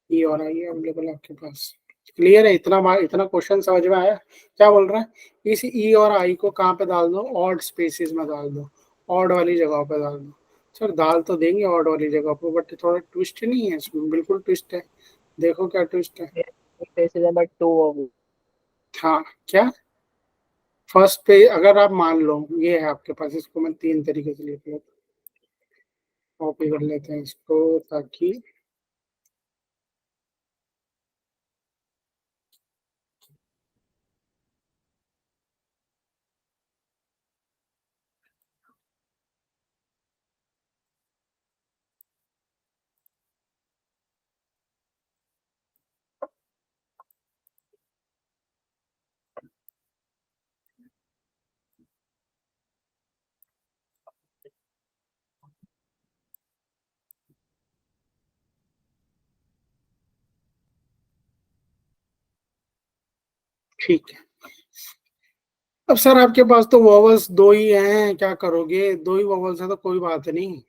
ई और आई अवेलेबल है आपके पास। क्लियर है? इतना क्वेश्चन समझ में आया? क्या बोल रहा है? इस ई और आई को कहाँ पे डाल दो? ऑड स्पेसिस में डाल दो, ऑड वाली जगह पे डाल दो। सर डाल तो देंगे ऑड वाली जगह पे, बट थोड़ा ट्विस्ट नहीं है इसमें, बिल्कुल ट्विस्ट है। देखो क्या ट्विस्ट है। प्लेसेस नंबर 2 होगी। हाँ, क्या? फर्स्ट पे अगर आप मान लो ये है आपके पास, इसको मैं 3 तरीके से लिख लेता हूँ। कॉपी कर लेते हैं इसको ताकि ठीक है। अब सर आपके पास तो वॉवल्स दो ही हैं, क्या करोगे? दो ही वॉवल्स हैं तो कोई बात नहीं।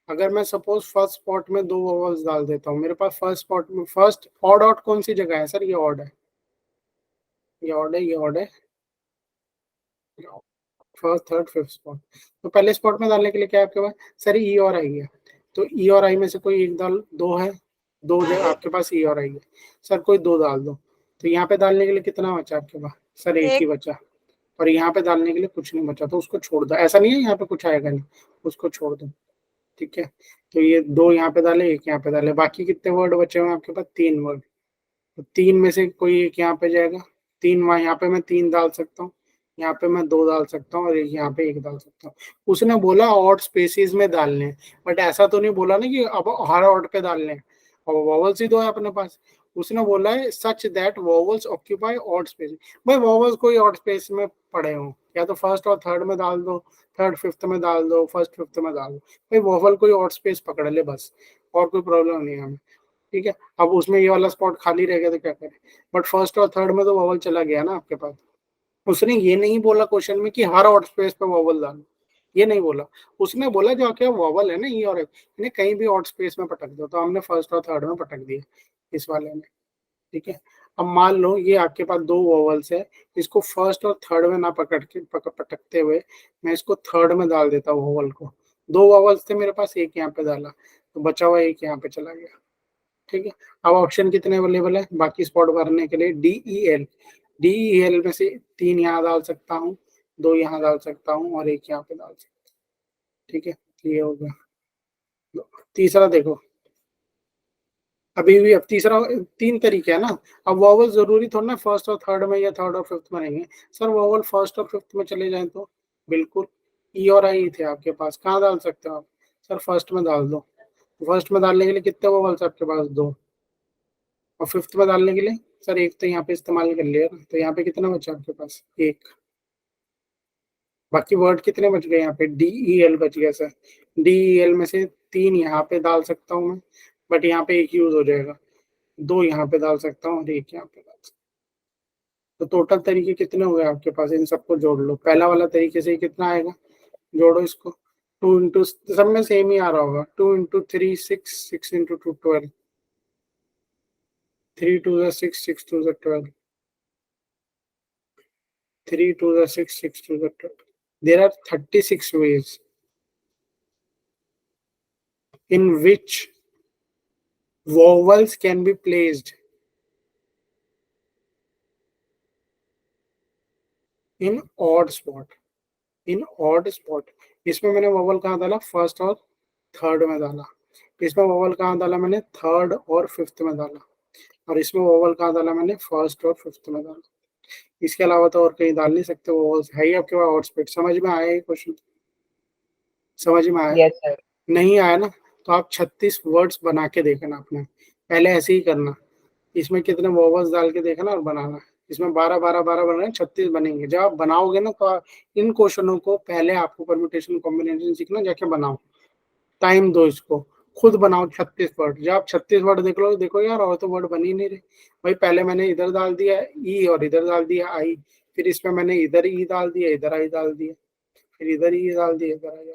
अगर मैं सपोज फर्स्ट स्पॉट में 2 वॉवल्स डाल देता हूँ, मेरे पास फर्स्ट स्पॉट में फर्स्ट ऑड आउट कौन सी जगह है? सर ये ऑड है, ये ऑड है, ये ऑड है। First, third, fifth spot. तो पहले स्पॉट में डालने के लिए क्या है आपके पास? सर ई और आई है, तो ई और आई में से कोई एक डाल, दो है, दो जगह आपके पास ई और आई है। सर कोई दो डाल दो। तो यहाँ पे डालने के लिए कितना बचा आपके पास? सर एक ही एक। बचा। और यहाँ पे डालने के लिए कुछ नहीं बचा, तो उसको छोड़ दो। ऐसा नहीं है यहाँ पे कुछ आएगा नहीं, उसको छोड़ दो। ठीक है, तो ये दो यहाँ पे डाले, एक यहाँ पे डाले, बाकी कितने वर्ड बचे हुए हैं आपके पास? 3 वर्ड। तो 3 में से कोई एक यहाँ पे जाएगा, 3 वहाँ, यहाँ पे मैं 3 डाल सकता हूँ, यहाँ पे मैं 2 डाल सकता हूँ और एक यहाँ पे 1 डाल सकता हूँ। उसने बोला ऑड स्पेसिस में डालने, बट ऐसा तो नहीं बोला ना कि अब हर ऑड पे डालने। और वॉवल्स ही दो है अपने पास। उसने बोला है such that vowels occupy odd space. भाई वॉवल्स कोई ऑड स्पेस में पड़े हो, या तो फर्स्ट और थर्ड में डाल दो, थर्ड फिफ्थ में डाल दो, फर्स्ट फिफ्थ में डाल दो। भाई वॉवल कोई ऑड स्पेस पकड़ ले बस, और कोई प्रॉब्लम नहीं है हमें। ठीक है, अब उसमें ये वाला स्पॉट खाली रह गया तो क्या करें? बट फर्स्ट और थर्ड में तो वॉवल चला गया ना आपके पास। उसने ये नहीं बोला क्वेश्चन में कि हर ऑड स्पेस पे वॉवल डालो, ये नहीं बोला। उसने बोला जो क्या वॉवल है ना ये और इन्हें कहीं भी ऑड स्पेस में पटक दो, तो हमने फर्स्ट और थर्ड में पटक दिया इस वाले में। ठीक है, अब मान लो ये आपके पास 2 वॉवल्स है, इसको फर्स्ट और थर्ड में ना पटकते हुए मैं इसको थर्ड में डाल देता हूँ वॉवल को। 2 वॉवल्स थे मेरे पास, एक यहाँ पे डाला, तो बचा हुआ एक यहाँ पे चला गया। ठीक है, अब ऑप्शन कितने अवेलेबल है बाकी स्पॉट भरने के लिए? DEL। DEL में से 3 यहाँ डाल सकता हूँ, 2 यहाँ डाल सकता हूँ और एक यहाँ पे डाल सकता हूँ। ठीक है, ये हो गया। तीसरा देखो, अभी भी अब तीसरा, 3 तरीके है ना। अब वॉवल जरूरी थोड़ा ना फर्स्ट और थर्ड में या थर्ड और फिफ्थ में रहेंगे। सर वॉवल फर्स्ट और फिफ्थ में चले जाए तो बिल्कुल ई और आई थे आपके पास, कहाँ डाल सकते हो आप? सर फर्स्ट में डाल दो। फर्स्ट में डालने के लिए कितने वॉवल्स आपके पास? 2। और फिफ्थ में डालने के लिए सर एक तो यहाँ पे इस्तेमाल कर लिया ना, तो यहाँ पे कितना बचा आपके पास? एक। बाकी वर्ड कितने बच गए यहाँ पे? DEL बच गया सर। DEL में से 3 यहाँ पे डाल सकता हूँ मैं, बट यहाँ पे एक यूज हो जाएगा। 2 यहाँ पे डाल सकता हूँ और एक यहाँ पे डाल सकता तो टोटल तरीके कितने हो गए आपके पास, इन सबको जोड़ लो। पहला वाला तरीके से कितना आएगा, जोड़ो इसको। 2 इंटू, सब में सेम ही आ रहा होगा, 2 into 3 6, 6 into 2 12, 3 2 6, 6 2 12, 3 2 6, 6 2 12. There are 36 ways in which vowels can be placed in odd spot. In odd spot, इसमें मैंने वोवल कहाँ डाला, फर्स्ट और थर्ड में डाला। इसमें वोवल कहाँ डाला मैंने, थर्ड और फिफ्थ में डाला। और इसमें वोवल कहाँ डाला मैंने, फर्स्ट और फिफ्थ में डाला। इसके अलावा तो और कहीं डाल नहीं सकते वोवल्स, है ही आपके पास ऑड स्पॉट। समझ में आया ये क्वेश्चन, समझ में आया? Yes, sir. नहीं आया ना, तो आप 36 वर्ड्स बना के देखना अपने, पहले ऐसे ही करना। इसमें कितने वोवल्स डाल के देखना और बनाना। इसमें 12 12 12 बन रहे हैं, 36 बनेंगे। जब आप बनाओगे ना तो इन क्वेश्चनों को पहले आपको परम्यूटेशन कॉम्बिनेशन सीखना, जाके बनाओ, टाइम दो इसको, खुद बनाओ 36 वर्ड। जब आप 36 वर्ड देख लो, देखो यार और तो वर्ड बन ही नहीं रहे भाई। पहले मैंने इधर डाल दिया ई और इधर डाल दिया आई, फिर इसमें मैंने इधर ई डाल दिया, इधर आई डाल दिया, फिर इधर ई डाल दिया, इधर आई,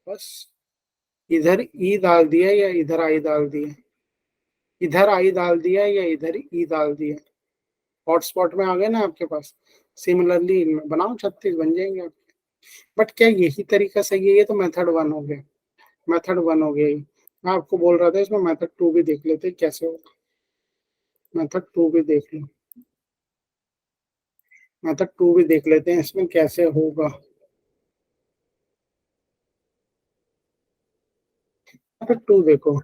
बस इधर ई डाल दिया या इधर आई डाल दिया, इधर आई डाल दिया या इधर ई डाल दिया। हॉटस्पॉट में आ गए ना आपके पास। सिमिलरली इनमें बनाओ, 36 बन जाएंगे आपके। बट क्या यही तरीका सही है? ये तो मेथड 1 हो गया, मेथड 1 हो गया ये। मैं आपको बोल रहा था इसमें मेथड 2 भी देख लेते कैसे होगा। मेथड 2 भी देख लो, मेथड 2 भी देख लेते हैं इसमें कैसे होगा। मेथड 2 देखो,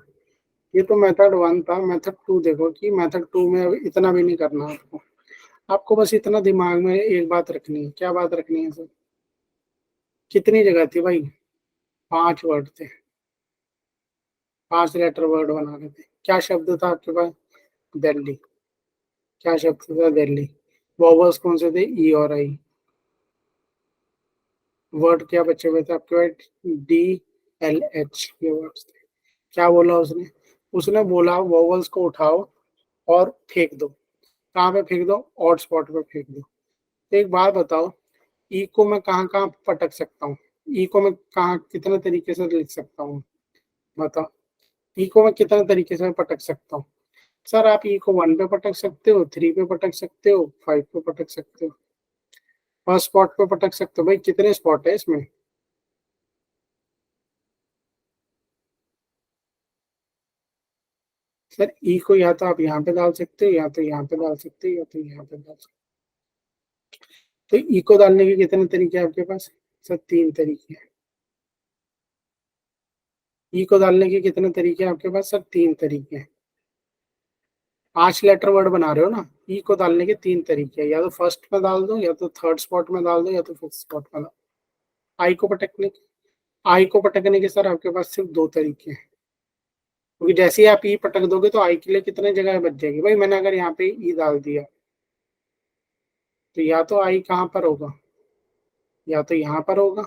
ये तो मेथड 1 था। मेथड 2 देखो कि मेथड 2 में अब इतना भी नहीं करना आपको। आपको बस इतना दिमाग में एक बात रखनी है। क्या बात रखनी है सर? कितनी जगह थी भाई, 5 वर्ड थे, 5 लेटर वर्ड बना रहे थे। क्या शब्द था आपके पास, दिल्ली। क्या शब्द था, दिल्ली। वॉवल्स कौन से थे, ई और आई। वर्ड क्या बचे हुए थे आपके पास, डी एल एच, ये वर्ड्स थे। क्या बोला उसने, उसने बोला वॉवल्स को उठाओ और फेंक दो। कहाँ पे फेंक दो, ऑड स्पॉट पे फेंक दो। एक बात बताओ, ई को मैं कहाँ कहाँ पटक सकता हूँ, ई को मैं कहाँ कितने तरीके से लिख सकता हूँ, बताओ। ई को मैं कितने तरीके से पटक सकता हूँ? सर आप ई को 1 पे पटक सकते हो, 3 पे पटक सकते हो, 5 पे पटक सकते हो, फर्स्ट स्पॉट पे पटक सकते हो। भाई कितने स्पॉट है इसमें? सर ई को या तो आप यहाँ पे डाल सकते हो, या तो यहाँ पे डाल सकते हो, या तो यहाँ पे डाल सकते हो। तो ई को डालने के कितने तरीके हैं आपके पास? सर 3 तरीके हैं। ई को डालने के कितने तरीके हैं आपके पास? सर 3 तरीके हैं। 5 लेटर वर्ड बना रहे हो ना, ई को डालने के 3 तरीके हैं। या तो फर्स्ट में डाल दो, या तो थर्ड स्पॉट में डाल दो, या तो फिफ्थ स्पॉट में डाल दो। आई को पटकने के, आई को पटकने के सर आपके पास सिर्फ 2 तरीके हैं। क्योंकि जैसे ही आप ई पटक दोगे तो आई के लिए कितने जगह बच जाएगी भाई। मैंने अगर यहाँ पे ई डाल दिया तो या तो आई कहाँ पर होगा, या तो यहाँ पर होगा,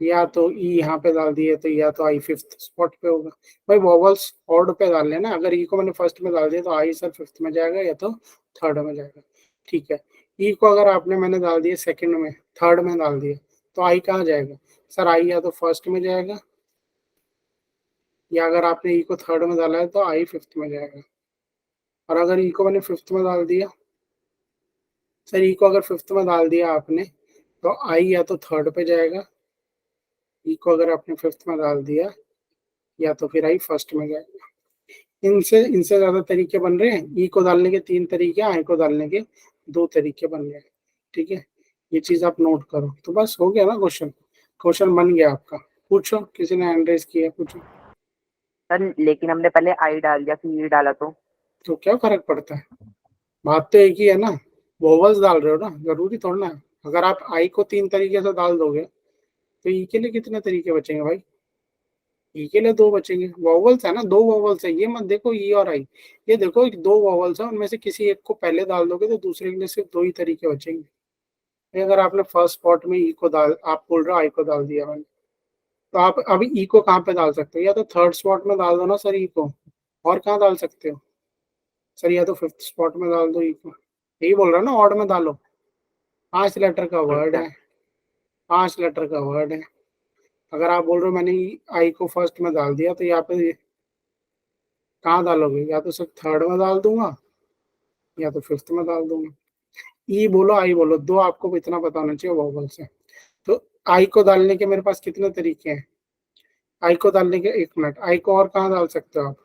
या तो ई यहाँ पे डाल दिए तो या तो आई फिफ्थ स्पॉट पे होगा। भाई वॉवल्स ऑर्डर पे डाल लेना। अगर ई को मैंने फर्स्ट में डाल दिया तो आई सर फिफ्थ में जाएगा या तो थर्ड में जाएगा। ठीक है, ई को अगर आपने मैंने डाल दिया सेकंड में, थर्ड में डाल दिया, तो आई कहाँ जाएगा? सर आई या तो फर्स्ट में जाएगा, या अगर आपने ई को थर्ड में डाला है तो आई फिफ्थ में जाएगा। और अगर ई को मैंने फिफ्थ में डाल दिया, सर ई को अगर फिफ्थ में डाल दिया आपने तो आई या तो थर्ड पे जाएगा, ई को अगर आपने फिफ्थ में डाल दिया, या तो फिर आई फर्स्ट में जाएगा। इनसे इनसे ज्यादा तरीके बन रहे हैं। ई को डालने के 3 तरीके, आई को डालने के 2 तरीके बन गए। ठीक है, ये चीज आप नोट करो। तो बस हो गया ना क्वेश्चन, क्वेश्चन बन गया आपका। पूछो, किसी ने हैंड रेज किया, पूछो। सर लेकिन हमने पहले आई डाल दिया फिर ई डाला तो क्या फर्क पड़ता है, बात तो एक ही है ना। वोवल्स डाल रहे हो ना, जरूरी थोड़ा ना है। अगर आप आई को 3 तरीके से डाल दोगे तो ई के लिए कितने तरीके बचेंगे भाई? ई के लिए 2 बचेंगे। वॉवल्स है ना, 2 वॉवल्स है। ये मत देखो ई और आई, ये देखो 2 वॉवल्स है, उनमें से किसी एक को पहले डाल दोगे तो दूसरे के लिए सिर्फ 2 ही तरीके बचेंगे। अगर आपने फर्स्ट स्पॉट में ई को डाल, आप बोल रहे हो आई को डाल दिया मैंने, तो आप अभी ई को कहाँ पे डाल सकते हो? या तो थर्ड स्पॉट में डाल दो ना सर ई को, और कहाँ डाल सकते हो? सर या तो 5th स्पॉट में डाल दो ई को, यही बोल रहा ना, ऑड में डालो। 5 लेटर का वर्ड है, 5 लेटर का वर्ड है। अगर आप बोल रहे हो मैंने आई को फर्स्ट में डाल दिया, तो यहाँ पे कहाँ डालोगे? या तो सिर्फ 3rd में डाल दूंगा या तो 5th में डाल दूंगा। ई बोलो आई बोलो, दो आपको इतना पता होना चाहिए वोवल से। तो आई को डालने के मेरे पास कितने तरीके हैं? आई को डालने के, 1 मिनट, आई को और कहाँ डाल सकते हो आप?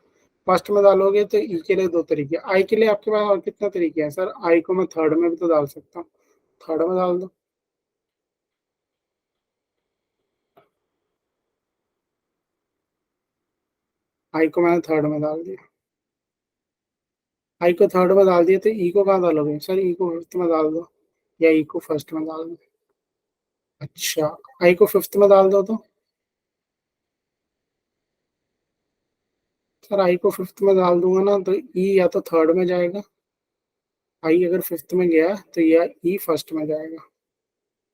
फर्स्ट में डालोगे तो ई के लिए 2 तरीके, आई के लिए आपके पास और कितने तरीके हैं? सर आई को मैं 3rd में भी तो डाल सकता हूँ, 3rd में डाल दो। आई को मैंने 3rd में डाल दिया, आई को 3rd में डाल दिया, तो ई को कहाँ डालोगे? सर ई को 5th में डाल दो या ई को 1st में डाल दो। अच्छा, आई को 5th में डाल दो तो सर आई को 5th में डाल दूंगा ना, तो ई या तो 3rd में जाएगा, आई अगर 5th में गया तो या ई 1st में जाएगा।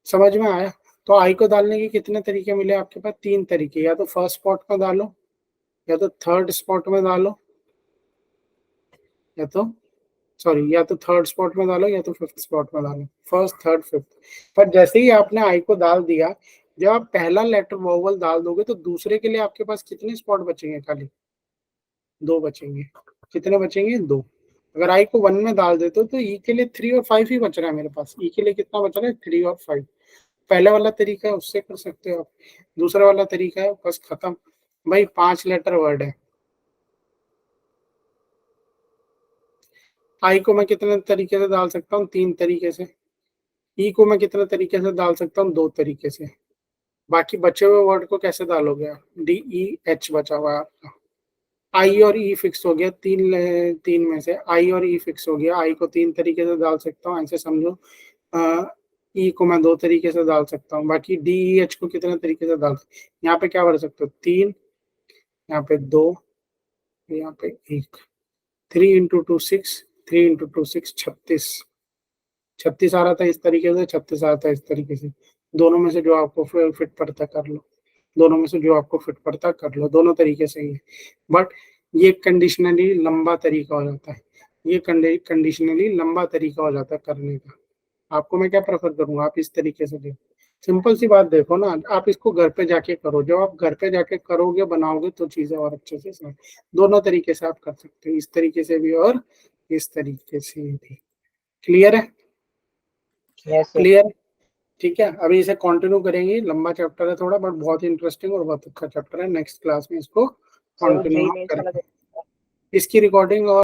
समझ में आया? तो आई को डालने के कितने तरीके मिले आपके पास? 3 तरीके, या तो 1st स्पॉट में डालो, या तो 3rd स्पॉट में डालो, या तो सॉरी या तो 3rd स्पॉट में डालो या तो 5th स्पॉट में डालो, 1st 3rd 5th। पर जैसे ही आपने आई को डाल दिया, जब आप पहला लेटर वोवल डाल दोगे तो दूसरे के लिए आपके पास कितने स्पॉट बचेंगे? खाली 2 बचेंगे। कितने बचेंगे? 2। अगर आई को 1 में डाल देते हो तो ई के लिए 3 और 5 ही बच रहा है मेरे पास। ई के लिए कितना बच रहा है? 3 और 5। पहले वाला तरीका है उससे कर सकते हो आप, दूसरा वाला तरीका है बस खत्म। भाई 5 लेटर वर्ड है, आई को मैं कितने तरीके से डाल सकता हूँ? 3 तरीके से। ई को मैं कितने तरीके से डाल सकता हूँ? 2 तरीके से। बाकी बचे हुए वर्ड को कैसे डालोगे आप? डी ई एच बचा हुआ है आपका। आई और ई फिक्स हो गया, 3 में से आई और ई फिक्स हो गया। आई को 3 तरीके से डाल सकता हूँ, ऐसे समझो। ई को मैं 2 तरीके से डाल सकता हूँ। बाकी डी ई एच को कितने तरीके से डाल सकते? यहाँ पे क्या भर सकते हो? 3, यहाँ पे 2, यहाँ पे 1। 3 × 2 6, 3 × 2 6 36। 36 आ रहा था इस तरीके से, 36 आ रहा था इस तरीके से। दोनों में से जो आपको फिट पड़ता कर लो, दोनों में से जो आपको फिट पड़ता कर लो, दोनों तरीके से ही है। बट ये कंडीशनली लंबा तरीका हो जाता है, ये कंडीशनली लंबा तरीका हो जाता है करने का। आपको मैं क्या प्रेफर करूंगा? आप इस तरीके से देखो, सिंपल सी बात देखो ना, आप इसको घर पे जाके करो। जब आप घर पे जाके करोगे, बनाओगे, तो चीजें और अच्छे से समझ। दोनों तरीके से आप कर सकते हो, इस तरीके से भी और इस तरीके से भी। क्लियर है? क्लियर? ठीक है, अभी इसे कंटिन्यू करेंगे। लंबा चैप्टर है थोड़ा, बट बहुत ही इंटरेस्टिंग और बहुत अच्छा चैप्टर है। नेक्स्ट क्लास में इसको कंटिन्यू करेंगे। इसकी रिकॉर्डिंग और